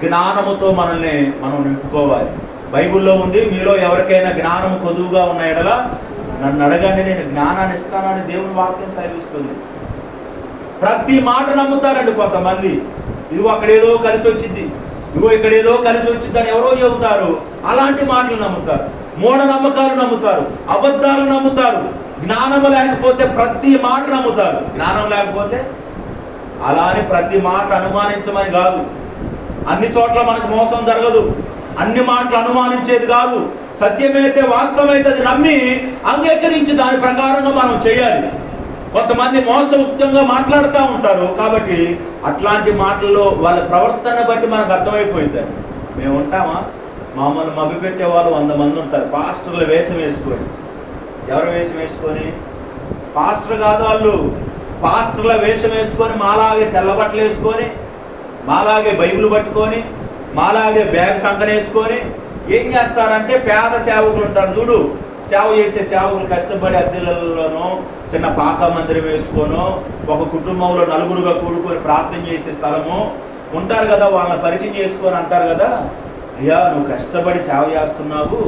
జ్ఞానముతో మనల్ని మనం నింపుకోవాలి. బైబిల్లో ఉంది, మీలో ఎవరికైనా జ్ఞానము కొదువుగా ఉన్న ఎడల నన్ను అడగండి, నేను జ్ఞానాన్ని ఇస్తానని దేవుని వాక్యం సెలవిస్తుంది. ప్రతి మాట నమ్ముతారండి కొంతమంది. ఇదిగో అక్కడేదో కలిసి వచ్చింది, ఇదిగో ఇక్కడేదో కలిసి వచ్చిందని ఎవరో చెబుతారు. అలాంటి మాటలు నమ్ముతారు, మూఢనమ్మకాలు నమ్ముతారు, అబద్ధాలు నమ్ముతారు. జ్ఞానము లేకపోతే ప్రతి మాట నమ్ముతారు. జ్ఞానం లేకపోతే అలా అని ప్రతి మాట అనుమానించమని కాదు. అన్ని చోట్ల మనకు మోసం జరగదు. అన్ని మాటలు అనుమానించేది కాదు. సత్యమైతే వాస్తవమైతే అది నమ్మి అంగీకరించి దాని ప్రకారంగా మనం చేయాలి. కొంతమంది మోసయుక్తంగా మాట్లాడుతూ ఉంటారు. కాబట్టి అట్లాంటి మాటల్లో వాళ్ళ ప్రవర్తన బట్టి మనకు అర్థమైపోయింది. మేము ఉంటామా? మమ్మల్ని మభ్యపెట్టే వాళ్ళు 100 మంది ఉంటారు. పాస్టర్ల వేషం వేసుకొని. ఎవరు వేషం వేసుకొని? పాస్టర్ కాదు వాళ్ళు. పాస్టర్ల వేషం వేసుకొని, మాలాగే తెల్లబట్టలు వేసుకొని, మాలాగే బైబిల్ పట్టుకొని, మాలాగే బ్యాగ్ సంకనేసుకొని ఏం చేస్తారంటే, పేద సేవకులు ఉంటారు చూడు, సేవ చేసే సేవకులు కష్టపడి అద్దెలలోనో చిన్న పాక మందిరం వేసుకోనో ఒక కుటుంబంలో నలుగురుగా కూడుకొని ప్రార్థన చేసే స్థలము ఉంటారు కదా, వాళ్ళని పరిచయం చేసుకొని అంటారు కదా, అయ్యా నువ్వు కష్టపడి సేవ చేస్తున్నావు,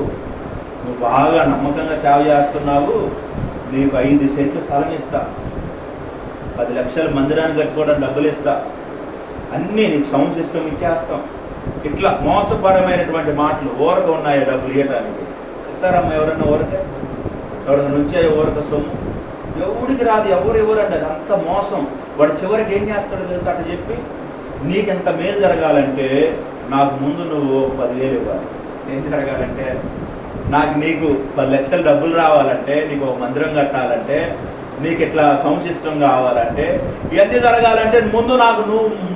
నువ్వు బాగా నమ్మకంగా సేవ చేస్తున్నావు, నీకు 5 సెంట్లు స్థలం ఇస్తా, 10 లక్షల మందిరాన్ని కట్టుకోవడానికి డబ్బులు ఇస్తా, అన్నీ నీకు సౌండ్ సిస్టమ్ ఇచ్చేస్తాం. ఇట్లా మోసపరమైనటువంటి మాటలు ఊరక ఉన్నాయా డబ్బులు ఇవ్వడానికి? ఇస్తారమ్మా ఎవరన్నా ఊరక? ఎవరైనా నుంచే ఊరక సొమ్ము ఎవరికి రాదు. ఎవరంటే అది అంత మోసం. వాడు చివరికి ఏం చేస్తాడో తెలుసు, అట్లా చెప్పి నీకెంత మేలు జరగాలంటే నాకు ముందు నువ్వు 10,000 ఇవ్వాలి. ఏం జరగాలంటే నీకు 10 లక్షల డబ్బులు రావాలంటే, నీకు ఒక మందిరం కట్టాలంటే, నీకు ఇట్లా సౌండ్ సిస్టమ్ కావాలంటే, ఇవన్నీ జరగాలంటే ముందు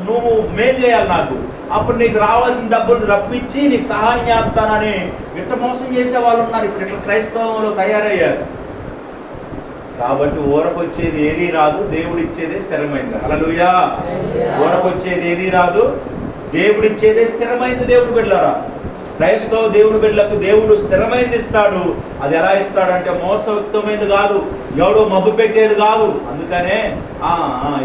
నువ్వు మేలు చేయాలి నాకు. అప్పుడు నీకు రావాల్సిన డబ్బులు రప్పించి నీకు సహాయం చేస్తానని ఇట్లా మోసం చేసే వాళ్ళు ఉన్నారు. ఇప్పుడు ఇట్లా క్రైస్తవంలో తయారయ్యారు. కాబట్టి ఊరకొచ్చేది ఏదీ రాదు, దేవుడు ఇచ్చేదే స్థిరమైంది. హల్లెలూయా. ఊరకొచ్చేది ఏదీ రాదు, దేవుడు ఇచ్చేదే స్థిరమైంది. దేవుడు బిడ్డలారా, క్రైస్తవ దేవుని బిడ్డలకు దేవుడు స్థిరమైంది ఇస్తాడు. అది ఎలా ఇస్తాడంటే మోసయుక్తమైనది కాదు, ఎవడో మబ్బు పెట్టేది కాదు. అందుకనే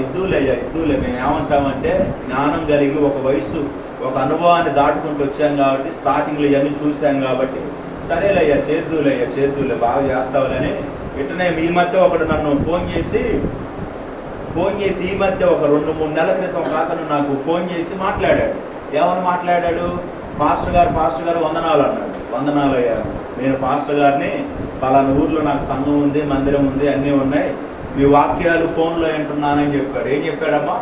ఇద్దులయ్యా ఇద్దులే మేము ఏమంటామంటే, జ్ఞానం కలిగి ఒక వయసు ఒక అనుభవాన్ని దాటుకుంటూ వచ్చాం కాబట్టి, స్టార్టింగ్లో ఇవన్నీ చూసాం కాబట్టి, సరేలయ్యా చేద్దులే బాగా చేస్తావులని. ఇట్లనే ఈ మధ్య ఒకడు నన్ను ఫోన్ చేసి ఈ మధ్య ఒక 2-3 నెలల క్రితం ఒక అతను నాకు ఫోన్ చేసి మాట్లాడాడు. ఏమని మాట్లాడాడు? పాస్టర్ గారు వందనాలు అన్నాడు. వందనాలు అయ్యా, నేను పాస్టర్ గారిని పలానా ఊర్లో నాకు సంఘం ఉంది, మందిరం ఉంది, అన్నీ ఉన్నాయి, మీ వాక్యాలు ఫోన్లో వింటున్నానని చెప్పాడు. ఏం చెప్పాడమ్మా?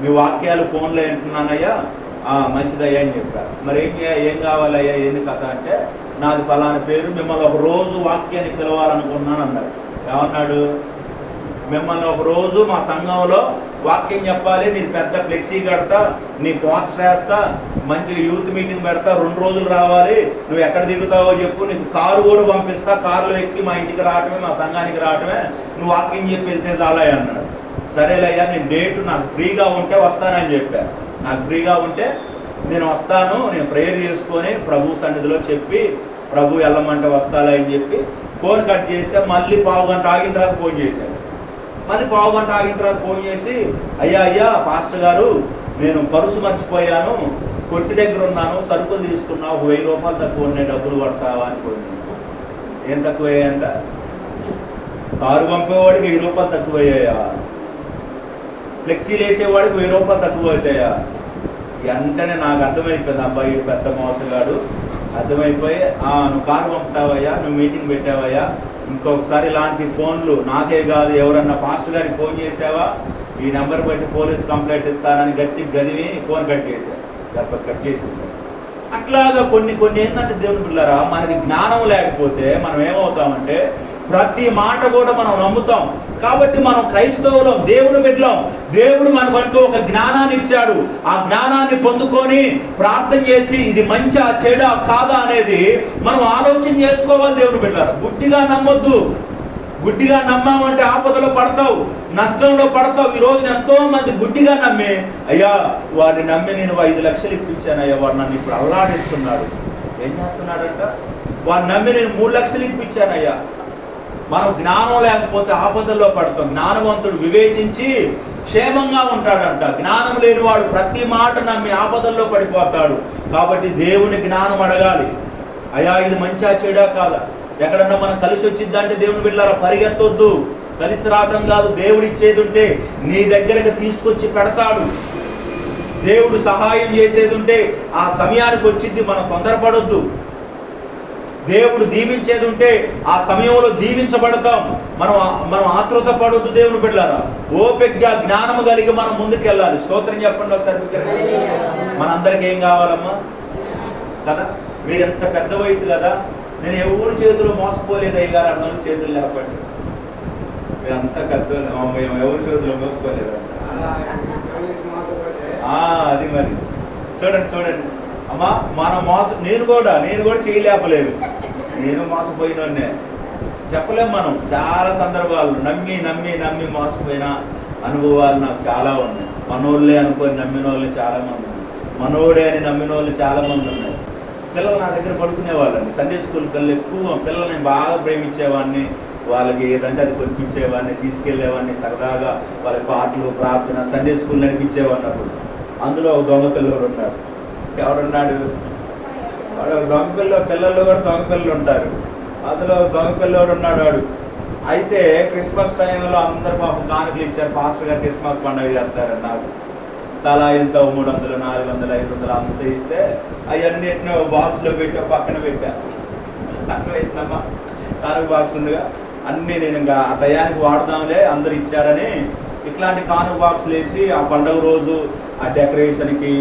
మీ వాక్యాలు ఫోన్లో వింటున్నానయ్యా. మంచిదయ్యా అని చెప్పారు. మరి ఏం కావాలయ్యా, ఏంది కథ అంటే, నాది పలానా పేరు, మిమ్మల్ని ఒక రోజు వాక్యాన్ని పిలవాలనుకున్నాను అన్నాడు. ఏమన్నాడు? మిమ్మల్ని ఒక రోజు మా సంఘంలో వాక్యం చెప్పాలి, నీకు పెద్ద ఫ్లెక్సీ కడతా, నీ పోస్టర్ వేస్తా, మంచిగా యూత్ మీటింగ్ పెడతా, 2 రోజులు రావాలి, నువ్వు ఎక్కడ దిగుతావో చెప్పు, నీకు కారు కూడా పంపిస్తా, కారులో ఎక్కి మా ఇంటికి రావటమే, మా సంఘానికి రావటమే, నువ్వు వాక్యం చెప్పి వెళ్తే చాలా అన్నాడు. సరేలయ్యా, నేను డేటు నాకు ఫ్రీగా ఉంటే వస్తానని చెప్పాను. నాకు ఫ్రీగా ఉంటే నేను వస్తాను, నేను ప్రేయర్ చేసుకొని ప్రభు సన్నిధిలో చెప్పి ప్రభు వెళ్ళమంటే వస్తాలే అని చెప్పి ఫోన్ కట్ చేస్తే మళ్ళీ 1/2 గంట ఆగిన తర్వాత ఫోన్ చేశాడు. మళ్ళీ 1/2 గంట ఆగిన తర్వాత ఫోన్ చేసి, అయ్యా పాస్టర్ గారు, నేను పరుసు మర్చిపోయాను, కొట్టి దగ్గర ఉన్నాను, సరుకులు తీసుకున్నావు, 1000 రూపాయలు తక్కువ ఉన్నాయి, డబ్బులు పడతావా అని ఫోన్. ఏం తక్కువయ్యాయంట? కారు పంపేవాడికి 1000 రూపాయలు తక్కువయ్యాయా? ఫ్లెక్సీలు వేసేవాడికి 1000 రూపాయలు తక్కువ అవుతాయా? వెంటనే నాకు అర్థమైపోయింది, అబ్బాయి పెద్ద మోసగాడు. అర్థమైపోయి, నువ్వు కారు పంపుతావయ్యా, నువ్వు మీటింగ్ పెట్టావయ్యా, ఇంకొకసారి ఇలాంటి ఫోన్లు నాకే కాదు, ఎవరన్నా పాస్టర్ గారికి ఫోన్ చేసావా, ఈ నెంబర్ బట్టి పోలీస్ కంప్లైంట్ ఇస్తానని గట్టి గదివి ఫోన్ కట్ చేశారు, కట్ చేసేసారు. అట్లాగా కొన్ని ఏంటంటే దేవుని పిల్లరా, మనకి జ్ఞానం లేకపోతే మనం ఏమవుతామంటే ప్రతి మాట కూడా మనం నమ్ముతాం. కాబట్టి మనం క్రైస్తవులం, దేవుడు బిడ్డలం. దేవుడు మనకంటూ ఒక జ్ఞానాన్ని ఇచ్చాడు. ఆ జ్ఞానాన్ని పొందుకొని ప్రార్థన చేసి ఇది మంచా చెడా కాదా అనేది మనం ఆలోచన చేసుకోవాలి. దేవుడు బిడ్డలారా, గుడ్డిగా నమ్మొద్దు. గుడ్డిగా నమ్మామంటే ఆపదలో పడతావు, నష్టంలో పడతావు. ఈ రోజున ఎంతో మంది గుడ్డిగా నమ్మి, అయ్యా వాడిని నమ్మి నేను 5 లక్షలు ఇప్పించాను, అయ్యా వాడు నన్ను ఇప్పుడు అల్లాడిస్తున్నాడు. ఏం చేస్తున్నాడంట? వాడిని నమ్మి నేను 3 లక్షలు ఇప్పించానయ్యా. మనం జ్ఞానం లేకపోతే ఆపదల్లో పడతాం. జ్ఞానవంతుడు వివేచించి క్షేమంగా ఉంటాడంట. జ్ఞానం లేనివాడు ప్రతి మాట నమ్మి ఆపదల్లో పడిపోతాడు. కాబట్టి దేవుని జ్ఞానం అడగాలి. అయ్యా ఇది మంచా చెడా కాదా, ఎక్కడన్నా మనం కలిసి వచ్చిద్దంటే దేవుని బిడ్డలారా పరిగెత్తొద్దు. కలిసి రావడం కాదు, దేవుడు ఇచ్చేది ఉంటే నీ దగ్గరకు తీసుకొచ్చి పెడతాడు. దేవుడు సహాయం చేసేది ఉంటే ఆ సమయానికి వచ్చింది, మనం తొందరపడొద్దు. దేవుడు దీవించేది ఉంటే ఆ సమయంలో దీవించబడతాం. మనం ఆతృత పడొద్దు. దేవుని బిడ్డలారా ఓపికగా జ్ఞానము కలిగి మనం ముందుకెళ్ళాలి. స్తోత్రం చెప్పండి ఒకసారి. మనందరికి ఏం కావాలమ్మా కదా? మీరు ఎంత పెద్ద వయసు కదా, నేను ఎవరు చేతులు మోసపోలేదు అయ్యగారు అన్న చేతులు లేకపోతే. మీరు అంతా పెద్ద ఎవరి చేతులు మోసపోలేదు. అది మరి చూడండి అమ్మా, మనం నేను కూడా చేయలేపలేదు. నేను మోసపోయినోనే చెప్పలేము. మనం చాలా సందర్భాలు నమ్మి మోసపోయిన అనుభవాలు నాకు చాలా ఉన్నాయి. మనోళ్ళే అనుకొని నమ్మిన వాళ్ళు చాలా మంది ఉన్నారు. మనోడే అని నమ్మిన వాళ్ళు చాలా మంది ఉన్నారు. పిల్లలు నా దగ్గర పడుకునేవాళ్ళండి. సండే స్కూల్కి వెళ్ళి ఎక్కువ పిల్లల్ని బాగా ప్రేమించేవాడిని. వాళ్ళకి ఏదంటే అది కొనిపించేవాడిని, తీసుకెళ్లేవాడిని, సరదాగా వాళ్ళ పాటలు, ప్రార్థన, సండే స్కూల్ నడిపించేవాడిని. అప్పుడు అందులో ఒక దొంగ పిల్లలు ఉన్నాడు. ఎవరున్నాడు? పిల్లల్లో కూడా దొంగ పిల్లలు ఉంటారు. అందులో దొంగ పిల్లడు ఉన్నాడు. వాడు అయితే క్రిస్మస్ టైంలో అందరు పాపం కానుకలు ఇచ్చారు. పాస్టర్ గారు క్రిస్మస్ పండుగ చేస్తారని నాకు తలా ఎంత 300, 400, 500 అంత ఇస్తే అవన్నిటిని బాక్స్లో పెట్టా, పక్కన పెట్టా. అర్థమవుతుందమ్మా? కానుక బాక్స్ ఉందిగా, అన్నీ నేను ఇంకా ఆ టయానికి వాడదాంలే అందరు ఇచ్చారని ఇట్లాంటి కానుక బాక్సులు వేసి ఆ పండుగ రోజు ఆ డెకరేషన్కి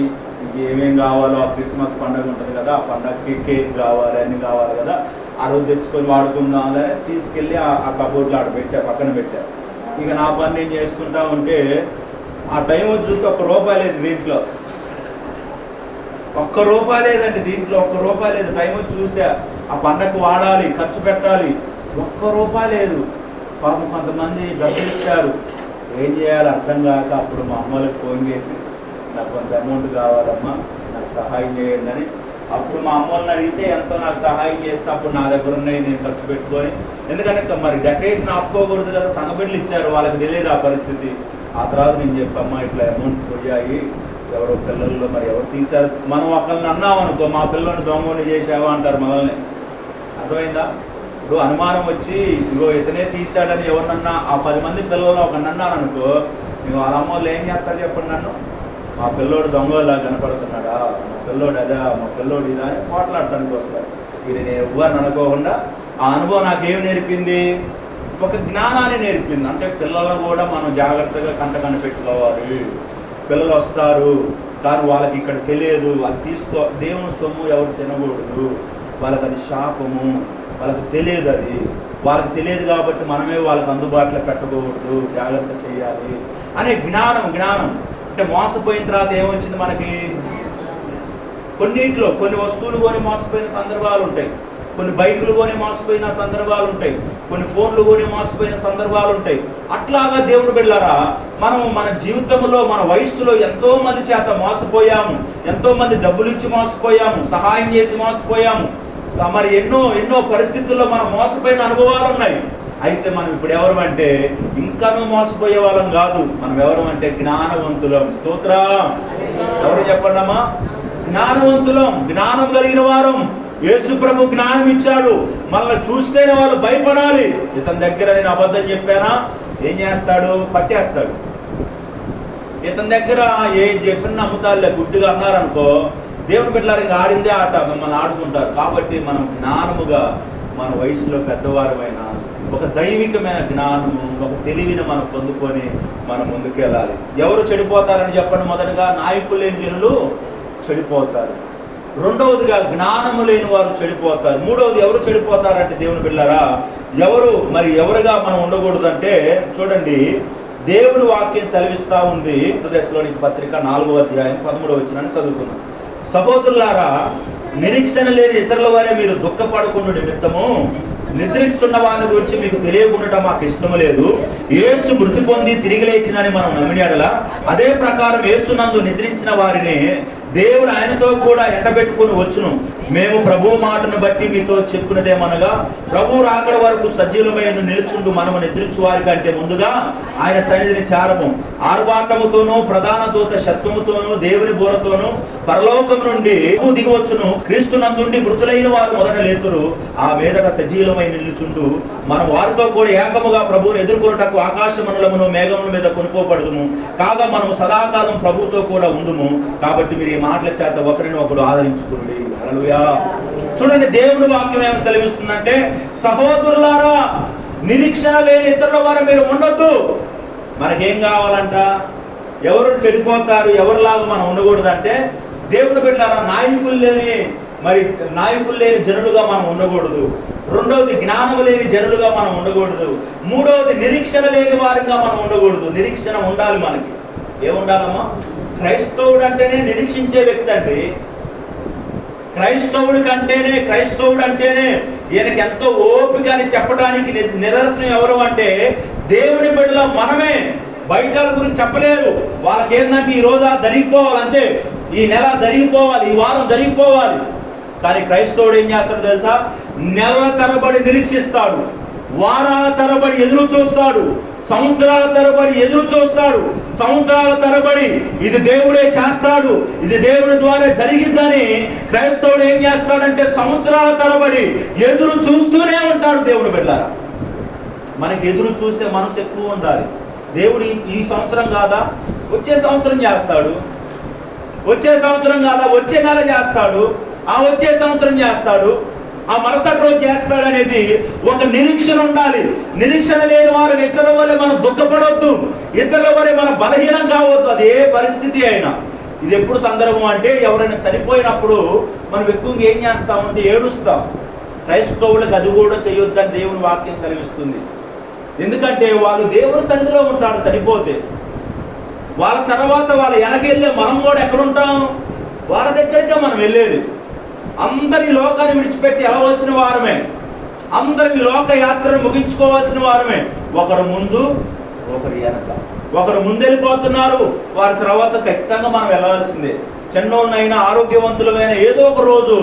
ఏమేం కావాలో, ఆ క్రిస్మస్ పండుగ ఉంటుంది కదా, ఆ పండుగకి కేక్ కావాలి, అన్నీ కావాలి కదా, ఆ రోజు తెచ్చుకొని వాడుకుందామని తీసుకెళ్ళి ఆ కబోర్డ్లో ఆడ పెట్టా, పక్కన పెట్టా. ఇక నా పని నేను చేసుకుంటా ఉంటే ఆ టైం వచ్చి చూస్తే ₹1 లేదు దీంట్లో. ₹1 లేదండి దీంట్లో, ₹1 లేదు. టైం వచ్చి చూసా, ఆ పండగకు వాడాలి, ఖర్చు పెట్టాలి, ₹1 లేదు. పాపం కొంతమంది డబ్బులు ఇచ్చారు. ఏం చేయాలో అర్థం కాక అప్పుడు మా అమ్మలకు ఫోన్ చేసి నాకు కొంత అమౌంట్ కావాలమ్మా, నాకు సహాయం చేయండి అని. అప్పుడు మా అమ్మల్ని అడిగితే ఎంతో నాకు సహాయం చేస్తే అప్పుడు నా దగ్గర ఉన్నాయి నేను ఖర్చు పెట్టుకొని. ఎందుకంటే మరి డెకరేషన్ ఆపుకోకూడదు కదా, సంఘబిడ్డలు ఇచ్చారు, వాళ్ళకి తెలియదు ఆ పరిస్థితి. ఆ తర్వాత నేను చెప్పమ్మా ఇట్లా అమౌంట్ పోయాయి, ఎవరో పిల్లల్లో మరి ఎవరు తీశారు. మనం ఒకళ్ళని అన్నామనుకో, మా పిల్లల్ని దొంగని చేసావా అంటారు మనల్ని. అర్థమైందా? ఇప్పుడు అనుమానం వచ్చి ఇగో ఇతనే తీశాడని ఎవరినన్నా ఆ 10 మంది పిల్లలు ఒకరిని అన్నాను అనుకో, మీకు వాళ్ళ అమ్మ వాళ్ళు ఏం చేస్తారు చెప్పండి నన్ను? మా పిల్లోడు దొంగలా కనపడుతున్నాడా, మా పిల్లోడు అదా, మా పిల్లోడు ఇదా అని పోట్లాడటానికి వస్తారు. ఇది నేను ఎవరిని అనుకోకుండా ఆ అనుభవం నాకేం నేర్పింది? ఒక జ్ఞానాన్ని నేర్పింది. అంటే పిల్లలను కూడా మనం జాగ్రత్తగా కంట కనిపెట్టుకోవాలి. పిల్లలు వస్తారు కానీ వాళ్ళకి ఇక్కడ తెలియదు, అది దేవుని సొమ్ము ఎవరు తినకూడదు, వాళ్ళకి అది శాపము, వాళ్ళకి తెలియదు. అది వాళ్ళకి తెలియదు కాబట్టి మనమే వాళ్ళకి అందుబాటులో పెట్టకూడదు, జాగ్రత్త చేయాలి అనే జ్ఞానం. అంటే మోసపోయిన తర్వాత ఏమొచ్చింది మనకి? కొన్నింట్లో కొన్ని వస్తువులు కొని మోసపోయిన సందర్భాలు ఉంటాయి, కొన్ని బైకులు కొని మోసపోయిన సందర్భాలు ఉంటాయి, కొన్ని ఫోన్లు కొని మోసపోయిన సందర్భాలు ఉంటాయి. అట్లాగా దేవుని బిడ్డలారా, మనం మన జీవితంలో మన వయస్సులో ఎంతో మంది చేత మోసపోయాము, ఎంతో మంది డబ్బులు ఇచ్చి మోసపోయాము, సహాయం చేసి మోసపోయాము. మరి ఎన్నో పరిస్థితుల్లో మనం మోసపోయిన అనుభవాలు ఉన్నాయి. అయితే మనం ఇప్పుడు ఎవరు అంటే ఇంకానూ మోసపోయే వాళ్ళం కాదు. మనం ఎవరు అంటే జ్ఞానవంతులం. స్తోత్రం. ఎవరు చెప్పండమ్మా? జ్ఞానవంతులం, జ్ఞానం కలిగిన వారం. యేసు ప్రభు జ్ఞానం ఇచ్చాడు. మళ్ళీ చూస్తేనే వాళ్ళు భయపడాలి. ఇతని దగ్గర నేను అబద్ధం చెప్పానా, ఏం చేస్తాడు? పట్టేస్తాడు. ఇతని దగ్గర ఏం చెప్పిన నమ్ముతారులే, గుడ్డిగా అన్నారనుకో, దేవుని బిడ్డలారు ఇంకా ఆడిందే ఆట, మిమ్మల్ని ఆడుకుంటారు. కాబట్టి మనం జ్ఞానముగా మన వయసులో పెద్దవారమైన ఒక దైవికమైన జ్ఞానము, ఒక తెలివిని మనం పొందుకొని మనం ముందుకెళ్ళాలి. ఎవరు చెడిపోతారని చెప్పండి? మొదటగా నాయకులు లేని జనులు చెడిపోతారు. రెండవదిగా జ్ఞానము లేని వారు చెడిపోతారు. మూడవది ఎవరు చెడిపోతారంటే దేవుని బిడ్డలారా, ఎవరుగా మనం ఉండకూడదంటే చూడండి, దేవుడి వాక్యం సెలవిస్తా ఉంది. దశలోని పత్రిక 4వ అధ్యాయం 13వ వచనాన్ని చదువుకున్నాం. సహోదరులారా, నిరీక్షణ లేని ఇతరుల వారే మీరు దుఃఖపడకుండా నిమిత్తము నిద్రించున్న వారిని గురించి మీకు తెలియకుండా మాకు ఇష్టం లేదు. యేసు మృతి పొంది తిరిగి లేచినని మనం నమ్మినాడలా, అదే ప్రకారం యేసునందు నిద్రించిన వారిని దేవుడు ఆయనతో కూడా ఎండబెట్టుకుని వచ్చును. మేము ప్రభు మాటను బట్టి మీతో చెప్పుకున్నదేమనగా, ప్రభు రాకడ వరకు సజీవమైన నిలుచుండు మనము నిద్రించు వారి కంటే ముందుగా ఆయన సన్నిధిని చేరము. ఆర్భాటముతోనూ ప్రధాన దూత శబ్దముతోనూ దేవుని బోరతోనూ పరలోకం నుండి దిగి వచ్చును. క్రీస్తునందుండి మృతులైన వారు మొదట లేతురు. ఆ మీదట సజీవమైన నిలుచుండు మనం వారితో కూడా ఏకముగా ప్రభువును ఎదుర్కొనుటకు ఆకాశమండలమును మేఘముల మీద కొనుక్కోబడుదుము. కాగా మనము సదాకాలం ప్రభువుతో కూడా ఉందుము. కాబట్టి మీరు ఈ మాటల చేత ఒకరిని ఒకరు ఆదరించుకోండి. హల్లెలూయా. చూడండి, దేవుని వాక్యం ఏమి సెలవిస్తుందంటే, సహోదరులారా, నిరీక్షణ లేని ఇతరుల వారు మీరు ఉండొద్దు. మనకేం కావాలంట? ఎవరు చెడిపోతారు, ఎవరిలాగా మనం ఉండకూడదంటే, దేవుని బిడ్డలారా, నాయకులు లేని జనులుగా మనం ఉండకూడదు. రెండవది జ్ఞానము లేని జనులుగా మనం ఉండకూడదు. మూడవది నిరీక్షణ లేని వారిగా మనం ఉండకూడదు. నిరీక్షణ ఉండాలి. మనకి ఏముండాలమ్మా? క్రైస్తవుడు అంటేనే నిరీక్షించే వ్యక్తి అండి. క్రైస్తవుడు అంటేనే ఈయనకి ఎంతో ఓపిక అని చెప్పడానికి నిదర్శనం ఎవరు అంటే దేవుని బిడ్డల మనమే. బయట గురించి చెప్పలేరు. వాళ్ళకి ఏంటంటే ఈ రోజు జరిగిపోవాలి, అంతే, ఈ నెల జరిగిపోవాలి, ఈ వారం జరిగిపోవాలి. కానీ క్రైస్తవుడు ఏం చేస్తాడు తెలుసా? నెలల తరబడి నిరీక్షిస్తాడు, వారాల తరబడి ఎదురు చూస్తాడు, సంవత్సరాల తరబడి ఎదురు చూస్తాడు. సంవత్సరాల తరబడి ఇది దేవుడే చేస్తాడు, ఇది దేవుని ద్వారా జరిగిద్దని క్రైస్తవుడు ఏం చేస్తాడంటే సంవత్సరాల తరబడి ఎదురు చూస్తూనే ఉంటాడు. దేవుని బిడ్డలారా, మనకి ఎదురు చూసే మనసు ఎక్కువ ఉండాలి. దేవుడు ఈ సంవత్సరం కాదా, వచ్చే సంవత్సరం చేస్తాడు. వచ్చే సంవత్సరం కాదా, వచ్చే నెల చేస్తాడు. ఆ వచ్చే సంవత్సరం చేస్తాడు. ఆ మరుసటి రోజు చేస్తాడు అనేది ఒక నిరీక్షణ ఉండాలి. నిరీక్షణ లేని వారు ఇతరుల వల్ల మనం దుఃఖపడవద్దు, ఇతరుల వల్ల మనం బలహీనం కావద్దు. అది ఏ పరిస్థితి అయినా. ఇది ఎప్పుడు సందర్భం అంటే ఎవరైనా చనిపోయినప్పుడు మనం ఎక్కువగా ఏం చేస్తామంటే ఏడుస్తాం. క్రైస్తవులకు అది కూడా చేయొద్దని దేవుని వాక్యం సెలవిస్తుంది. ఎందుకంటే వాళ్ళు దేవుని సన్నిధిలో ఉంటారు. చనిపోతే వాళ్ళ తర్వాత వాళ్ళ వెనకెళ్ళే మనం కూడా ఎక్కడుంటాం? వాళ్ళ దగ్గరికే మనం వెళ్ళేది. అందరి లోకాన్ని విడిచిపెట్టి వెళ్ళవలసిన వారమే, అందరి లోక యాత్రను ముగించుకోవాల్సిన వారమే. ఒకరు ముందు, ఒకరు వెనక. ఒకరు ముందెళ్ళిపోతున్నారు, వారి తర్వాత ఖచ్చితంగా మనం వెళ్ళవలసిందే. చిన్నోళ్ళనైనా ఆరోగ్యవంతులమైన ఏదో ఒక రోజు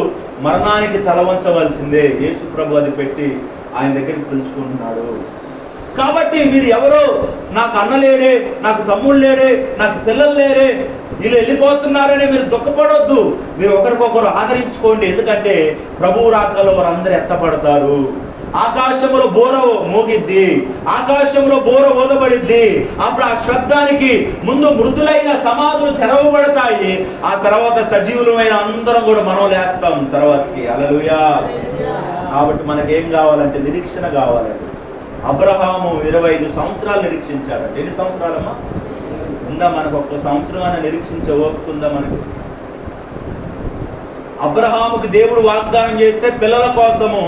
మరణానికి తల వంచవలసిందే. యేసు ప్రభు అది పెట్టి ఆయన దగ్గరికి పిలుచుకుంటున్నాడు. కాబట్టి మీరు ఎవరో, నాకు అన్న లేడే, నాకు తమ్ముడు లేడే, నాకు పిల్లలు లేరే, వీళ్ళు వెళ్ళిపోతున్నారని మీరు దుఃఖపడొద్దు. మీరు ఒకరికొకరు ఆదరించుకోండి. ఎందుకంటే ప్రభువు రాకలో వారందరూ ఎత్తపడతారు. ఆకాశంలో బోర మోగిద్ది, ఆకాశంలో బోర ఓదబడిద్ది. అప్పుడు ఆ శబ్దానికి ముందు మృతులైన సమాధులు తెరవబడతాయి. ఆ తర్వాత సజీవులమైన అందరం కూడా మనం లేస్తాం తర్వాతకి. హల్లెలూయా. కాబట్టి మనకేం కావాలంటే నిరీక్షణ కావాలండి. అబ్రహాము 25 సంవత్సరాలు నిరీక్షించాడంట. ఎన్ని సంవత్సరాలమ్మా? ఉందా మనకు? ఒక్క సంవత్సరం అయినా నిరీక్షించే ఓపిక ఉందా మనకి? అబ్రహాముకి దేవుడు వాగ్దానం చేస్తే పిల్లల కోసము,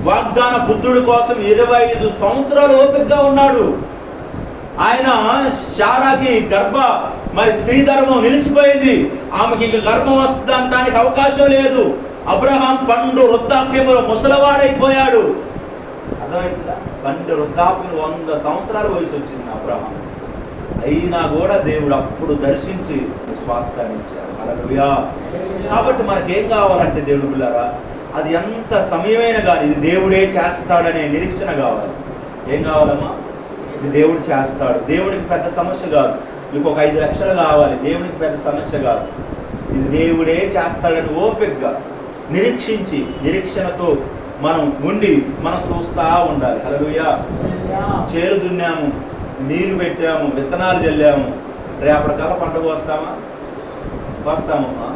వాగ్దాన పుత్రుడి కోసం 25 సంవత్సరాలు ఓపికగా ఉన్నాడు. ఆయన శారాకి స్త్రీ ధర్మం నిలిచిపోయింది. ఆమెకి ఇంక గర్భం వస్తుందనడానికి అవకాశం లేదు. అబ్రహాం పండు వృద్ధాప్యంలో ముసలవాడైపోయాడు. అర్థమైందా? పండు వృద్ధాప్యం 100 సంవత్సరాల వయసు వచ్చింది అబ్రహాం. అయినా కూడా దేవుడు అప్పుడు దర్శించి స్వాస్థాన్ని ఇచ్చాడు. హల్లెలూయా. కాబట్టి మనకేం కావాలంటే దేవుడు పిల్లరా, అది ఎంత సమయమైనా కానీ ఇది దేవుడే చేస్తాడనే నిరీక్షణ కావాలి. ఏం కావాలమ్మా? ఇది దేవుడు చేస్తాడు. దేవుడికి పెద్ద సమస్య కాదు. మీకు ఒక 5 లక్షలు కావాలి, దేవుడికి పెద్ద సమస్య కాదు. ఇది దేవుడే చేస్తాడని ఓపికగా నిరీక్షించి, నిరీక్షణతో మనం ఉండి మనం చూస్తూ ఉండాలి. హల్లెలూయా. చేలు దున్నాము, నీరు పెట్టాము, విత్తనాలు చల్లాము, రేపటికల్లా పంట వస్తామమ్మా.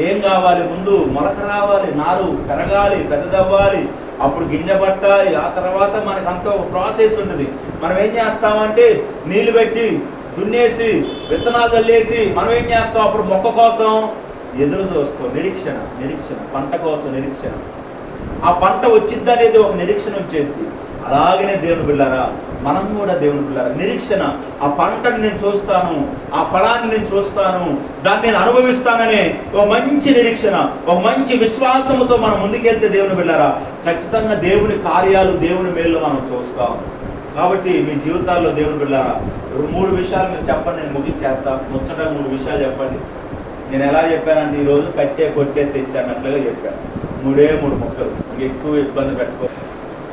ఏం కావాలి? ముందు మొలక రావాలి, నారు పెరగాలి, పెద్దదవ్వాలి, అప్పుడు గింజ పట్టాలి. ఆ తర్వాత మనకు అంత ఒక ప్రాసెస్ ఉంటుంది. మనం ఏం చేస్తామంటే నీళ్లు పెట్టి దున్నేసి విత్తనాలు చల్లేసి మనం ఏం చేస్తాం? అప్పుడు మొక్క కోసం ఎదురు చూస్తాం. నిరీక్షణ పంట కోసం నిరీక్షణ. ఆ పంట వచ్చిద్ది అనేది ఒక నిరీక్షణ వచ్చేది. అలాగనే దేవుని బిడ్డలారా, మనం కూడా దేవుని బిడ్డలారా నిరీక్షణ. ఆ పంటను నేను చూస్తాను, ఆ ఫలాన్ని నేను చూస్తాను, దాన్ని నేను అనుభవిస్తాననే ఒక మంచి నిరీక్షణ, ఒక మంచి విశ్వాసంతో మనం ముందుకెళ్తే దేవుని బిడ్డలారా ఖచ్చితంగా దేవుని కార్యాలు, దేవుని మేలు మనం చూస్తాం. కాబట్టి మీ జీవితాల్లో దేవుని బిడ్డలారా 3 విషయాలు మీరు చెప్పండి, నేను ముగించేస్తాను. ముచ్చట 3 విషయాలు చెప్పండి. నేను ఎలా చెప్పానంటే ఈరోజు కట్టే కొట్టే తెచ్చానట్లుగా చెప్పాను. 3 ముక్కలు. ఎక్కువ ఇబ్బంది పెట్టుకో.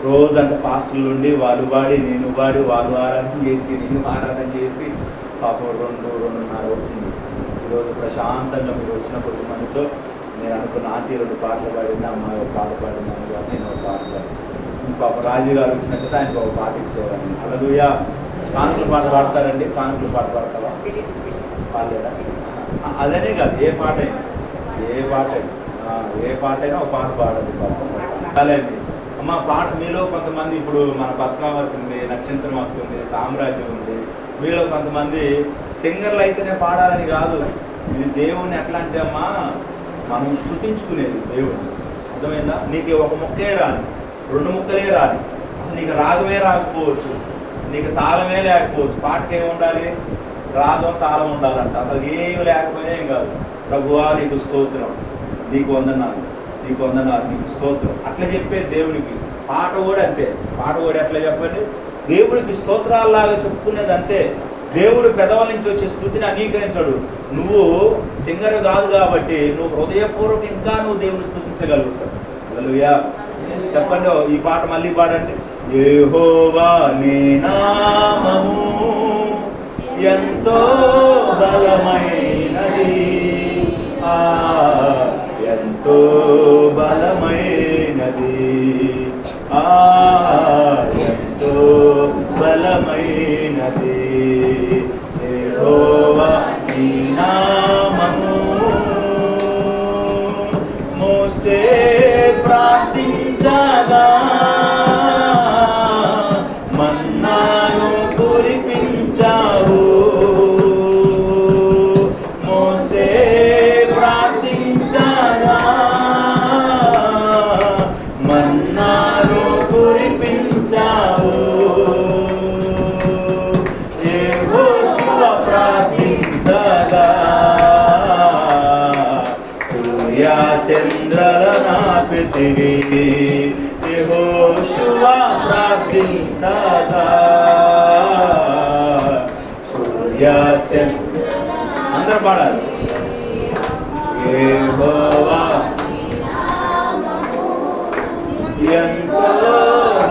రోజంతా పాస్టర్లు ఉండి వాళ్ళు వాడి నేను వాడి వాళ్ళు ఆరాధన చేసి నేను ఆరాధన చేసి పాపం 2-2:30 అవుతుంది. ఈరోజు ప్రశాంతంగా మీరు వచ్చిన కొద్ది మందితో నేను అనుకున్న ఆంటీ 2 పాటలు పాడింది, అమ్మాయి ఒక పాట పాడింది, అన్నగారు నేను ఒక పాట పాడింది. పాప రాజు గారు వచ్చినట్టు ఆయనకు ఒక పాట ఇచ్చేవాడిని. హల్లెలూయా. కానుకల పాట పాడతారండి? కానుకల పాట పాడతావా? పాడలేదా? అదనే కాదు, ఏ పాట అయినా ఒక పాట పాడండి. పాపం అమ్మ పాట. మీలో కొంతమంది ఇప్పుడు మన పద్మావతి ఉంది, నక్షత్రం వస్తుంది, సామ్రాజ్యం ఉంది. మీలో కొంతమంది సింగర్లు అయితేనే పాడాలని కాదు. ఇది దేవుని ఎట్లా అంటే అమ్మా మనం స్తుతించుకునేది దేవుని. అర్థమైందా? నీకు ఒక ముక్కే రాని, 2 ముక్కలే రాని, అసలు నీకు రాగమే రాకపోవచ్చు, నీకు తాళమే లేకపోవచ్చు. పాటకి ఏమి ఉండాలి? రాగం తాళం ఉండాలంట. అసలు ఏమి లేకపోయినా ఏం కాదు. ప్రభువా నీకు స్తోత్రం, నీకు వందనాలు, నీకు స్తోత్రం అట్లా చెప్పేది దేవునికి. పాట కూడా అంతే. పాట కూడా ఎట్లా చెప్పండి? దేవుడికి స్తోత్రాల్లాగా చెప్పుకునేది అంతే. దేవుడు పెదవుల నుంచి వచ్చే స్తుతిని అంగీకరించాడు. నువ్వు సింగర్ కాదు కాబట్టి నువ్వు హృదయపూర్వక ఇంకా నువ్వు దేవుని స్తుతించగలుగుతావు. హల్లెలూయా. చెప్పండి ఈ పాట మళ్ళీ పాడండి. యెహోవా నీ నామము ఎంతో బలమైనది, ఎంతో బలమైనది, ఎంతో బలమైనది. యెహోవా నీ నామము. మోసే ప్రార్థించగా మన్నాను కురిపించావు. మోసే ప్రార్థించగా మన్నాను కురిపించావు. యెహోషువ ప్రార్థించగా సూర్య చంద్రుల నాపితివి. యెహోషువ ప్రార్థించగా సూర్య చంద్రుల. అందరూ పాడాలి. యెహోవా ఎంతో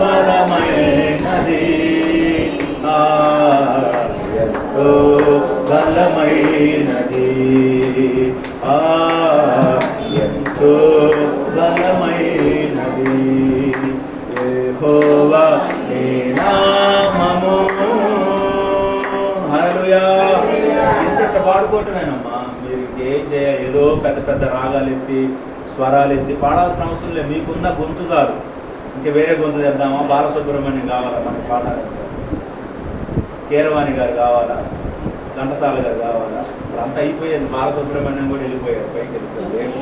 బలమైనది, ఎంతో బలమైనది, ఎంతో బలమైనది. యెహోవా నీ నామము. హల్లెలూయా. ఇంత పాడుకోవటమేనమ్మా. మీరు ఏం చేయాలి? ఏదో పెద్ద పెద్ద రాగాలు ఎత్తి స్వరాలు ఎత్తి పాడాల్సిన అవసరం లేదు, మీకున్న గొంతు చాలు. ఇంకా వేరే గొంతు తెద్దామా? బాలసుబ్రహ్మణ్యం కావాలా మనకి పాడాలంటే? కీరవాణి గారు కావాలా? ఘంటసాల గారు కావాలా? అంతా అయిపోయేది. బాలసుబ్రహ్మణ్యం కూడా వెళ్ళిపోయారు, పైకి వెళ్ళిపోయారు.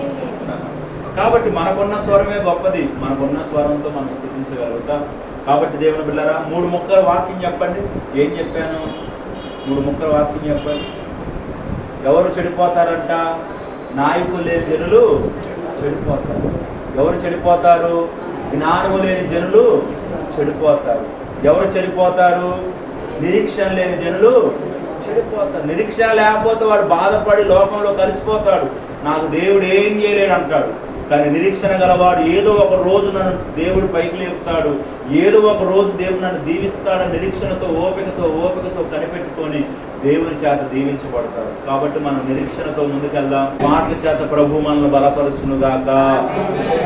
కాబట్టి మనకున్న స్వరమే గొప్పది. మనకున్న స్వరంతో మనం స్థుతించగలుగుతాం. కాబట్టి దేవుని బిడ్డలారా, 3 ముక్కల వాక్యం చెప్పండి. ఏం చెప్పాను? 3 ముక్కల వాక్యం చెప్పండి. ఎవరు చెడిపోతారంట? నాయకులు లేని జనులు చెడిపోతారు. ఎవరు చెడిపోతారు? జ్ఞానము లేని జనులు చెడిపోతారు. ఎవరు చెడిపోతారు? నిరీక్షణ లేని జనులు చెడిపోతారు. నిరీక్షణ లేకపోతే వాడు బాధపడి లోకంలో కలిసిపోతాడు. నాకు దేవుడు ఏం చేయలేడు అంటాడు. కానీ నిరీక్షణ గలవాడు ఏదో ఒక రోజు నన్ను దేవుడు పైకి లేపుతాడు, ఏదో ఒక రోజు దేవుడు నన్ను దీవిస్తాడని నిరీక్షణతో ఓపికతో కనిపెట్టుకొని దేవుని చేత దీవించబడతాడు. కాబట్టి మనం నిరీక్షణతో ముందుకెళ్దాం. మాటల చేత ప్రభు మనల్ని బలపరచునుగాక.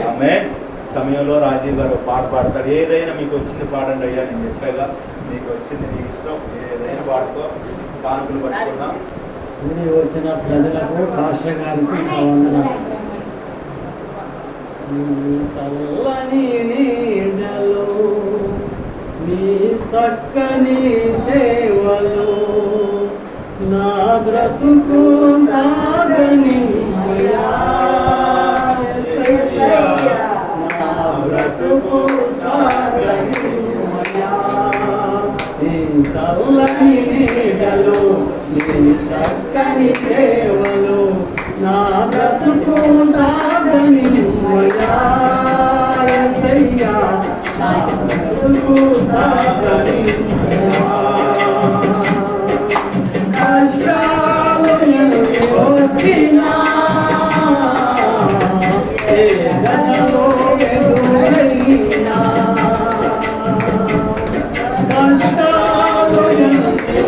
ఆమేన్. సమయంలో రాజీవ్ గారు పాట పాడతాడు. ఏదైనా మీకు వచ్చింది పాడండి అయ్యా, నేను చెప్పాగా మీకు వచ్చింది నీ ఇష్టం, ఏదైనా పాడుకో. కానుకలు పట్టుకుందాం. వచ్చిన ప్రజలకు పాస్టర్ గారికి నా వందనాలు. చల్లని నీడలో నీ చక్కని సేవలు నా బ్రతుకు సాగని నా బ్రతుకు సాగని చల్లని నీడలో నీ చక్కని సేవలు నా బ్రతుకు సాగని యేసయ్యా, నా బ్రతుకు సాగని కష్టాలు వచ్చినా వేదనలో ఎదురైనా కష్టాలు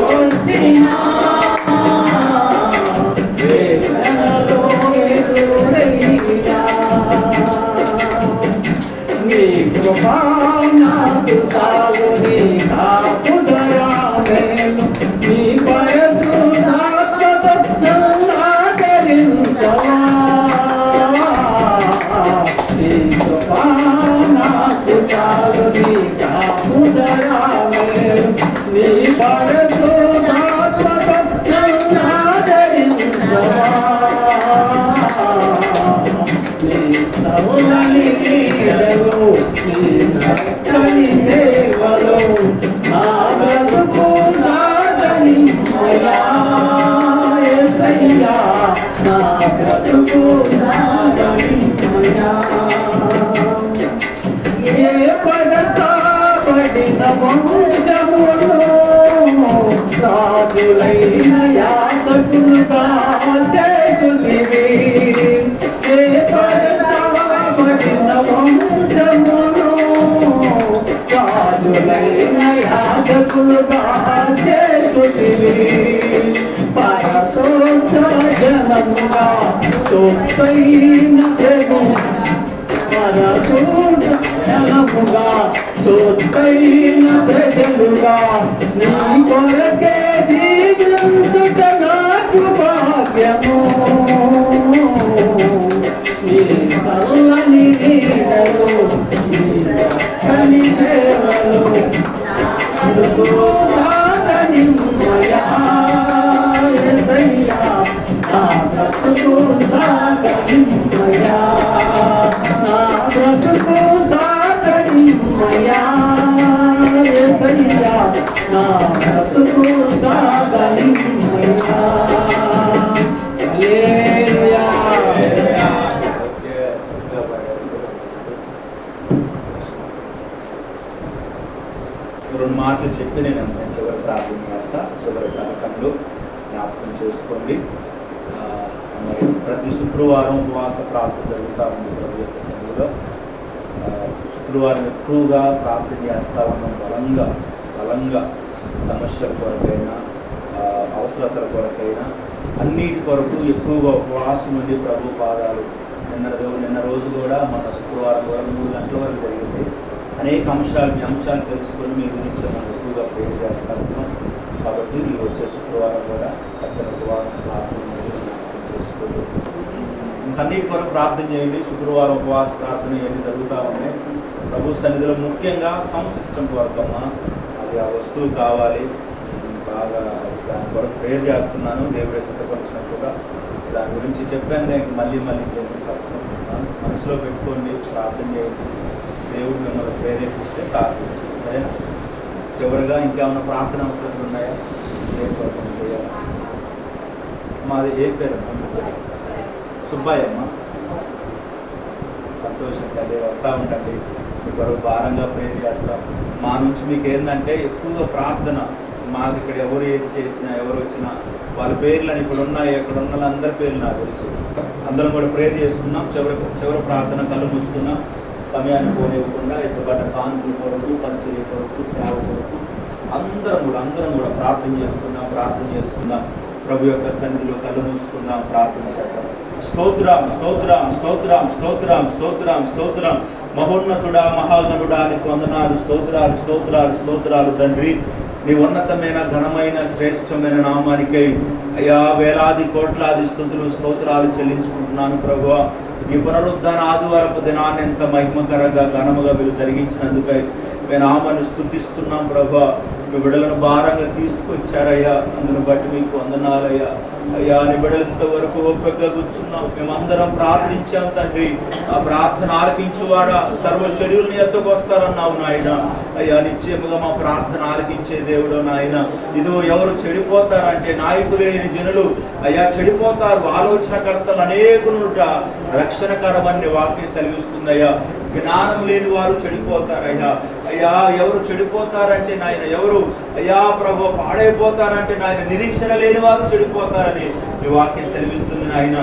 వచ్చినా వేదనలో ఎదురైనా నీ కృపా నాకు చాలు, నీ కాపుదయా మేలు, నీ పరిశుద్ధాత్మతో నన్ను ఆదరించవా. నీ కృపా నాకు చాలు, నీ కాపుదయా మేలు, నీ పరిశుద్ధాత్మతో నన్ను ఆదరించవా. నీ చల్లని నీడలో నీ చక్కని సేవలో నా బ్రతుకు సాగని యేసయ్యా, నా బ్రతుకు సాగని ఏ పడతాబడిన వంశములు రాజులైన యాజకులుగా చేతులివి. ఏ పడతాబడిన వంశములు రాజులైన యాజకులుగా చేతులివి. పరశోత్ర జనముగా సొత్తైన ప్రభు, పరశోత్ర జనముగా సొత్తైన ప్రజలుగా నీ కొరకే జీవించుట నాకు భాగ్యము. నీ చల్లని నీడలో నీ చక్కని సేవలో బ్రతుకు సాగని యేసయ్యా, నా బ్రతుకు సాగని నా బ్రతుకు సాగని యేసయ్యా, నా బ్రతుకు సాగని హల్లెలూయా. రెండు మాటలు చెప్పి నేను చివరి ప్రార్థన చేస్తా. చివరి కార్యక్రమంలో జ్ఞాపకం చేసుకోండి. మరి ప్రతి శుక్రవారం ఉపవాస ప్రార్థన జరుగుతూ ఉంది ప్రభు యొక్క సన్నిధిలో. శుక్రవారం ఎక్కువగా ప్రార్థన చేస్తూ ఉన్నాం. బలంగా సమస్యల కొరకైనా అవసరతల కొరకైనా అన్నిటి కొరకు ఎక్కువగా ఉపవాసం ఉండి ప్రభు పాదాలు. నిన్న రోజు కూడా మన శుక్రవారం కూడా 3 గంటల వరకు జరిగింది. అనేక అంశాలు తెలుసుకొని మీ గురించి మనం ఎక్కువగా ప్రేమ చేస్తాము. కాబట్టి ఈ వచ్చే శుక్రవారం కూడా చక్కని ఉపవాస ప్రార్థన చేసుకొని ఇంకా కన్నీటి కొరకు ప్రార్థన చేయండి. శుక్రవారం ఉపవాస ప్రార్థన ఇవన్నీ జరుగుతూ ఉన్నాయి. ప్రభు సన్నిధిలో ముఖ్యంగా సౌండ్ సిస్టమ్ కొరకు అమ్మా, అది ఆ వస్తువు కావాలి. బాగా దాని కొరకు ప్రేయర్ చేస్తున్నాను. దేవుడే సిద్ధపరిచినట్టుగా దాని గురించి చెప్పాను. నేను మళ్ళీ చెప్పుకుంటున్నాను. మనసులో పెట్టుకోండి, ప్రార్థన చేయండి. దేవుడు మిమ్మల్ని ప్రేరేపిస్తే సాధించండి. సరేనా? చివరిగా ఇంకేమైనా ప్రార్థన అవసరాలు ఉన్నాయా? దేవుడి కొరకు చేయాలి. మాది ఏ పేరు? సుబ్బయ్య అమ్మ. సంతోషం కదా, వస్తూ ఉండండి. మీ కొరకు భారంగా ప్రేయర్ చేస్తాం. మా నుంచి మీకు ఏంటంటే ఎక్కువగా ప్రార్థన. మాకు ఇక్కడ ఎవరు ఏది చేసినా, ఎవరు వచ్చినా వాళ్ళ పేర్లని ఇక్కడ ఉన్నాయి, ఇక్కడ ఉన్న వాళ్ళందరి పేర్లు నాకు తెలుసు. అందరం కూడా ప్రేయర్ చేసుకున్నాం. చివరి ప్రార్థన కళ్ళు మూసుకున్నాం. సమయాన్ని పోనివ్వకుండా ఎత్తుబడ్డ కాంతుల కొరకు, పరిచర్య కొరకు, సేవ కొరకు అందరం కూడా ప్రార్థన చేసుకుందాం. ప్రభు యొక్క సన్నిధిలో కళ్ళు మూసుకుందాం, ప్రార్థన చేద్దాం. స్తోత్రం స్తోత్రం స్తోత్రం స్తోత్రం స్తోత్రం స్తోత్రం. మహోన్నతుడా, మహాగణుడా, నీకు వందనాలు, స్తోత్రాలు స్తోత్రాలు స్తోత్రాలు తండ్రి. నీ ఉన్నతమైన ఘనమైన శ్రేష్టమైన నామానికై అయ్యా వేలాది కోట్లాది స్తుతులు స్తోత్రాలు చెల్లించుకుంటున్నాను ప్రభువా. ఈ పునరుద్ధాన ఆదివారపు దినాన్ని ఎంత మహిమకరంగా ఘనముగా మీరు జరిగించినందుకై మేము నామాన్ని స్తుతిస్తున్నాం ప్రభువా. మీ బిడ్డలను భారంగా తీసుకొచ్చారయ్యా, అందును బట్టి మీకు వందనాలయ్యా. అయ్యా, నీ బిడ్డలు ఇంతవరకు ఓపికగా కూర్చున్నాం. మేమందరం ప్రార్థించాం తండ్రి. ఆ ప్రార్థన ఆలకించువాడా సర్వ శరీరుని ఎత్తుకు వస్తారన్నావు నాయన. అయ్యా, నిశ్చయముగా మా ప్రార్థన ఆలకించే దేవుడు నాయన. ఇదో ఎవరు చెడిపోతారంటే నాయకులేని జనులు అయ్యా చెడిపోతారు. ఆలోచనకర్తలు అనేకునుట రక్షణకరమని వాక్యం సెలవిస్తుందయ్యా. జ్ఞానం లేని వారు చెడిపోతారయ్యా. అయ్యా, ఎవరు చెడిపోతారంటే నాయన, ఎవరు అయ్యా ప్రభు పాడైపోతారంటే నాయన, నిరీక్షణ లేని వారు చెడిపోతారని ఈ వాక్యం సెలవిస్తుంది నాయన.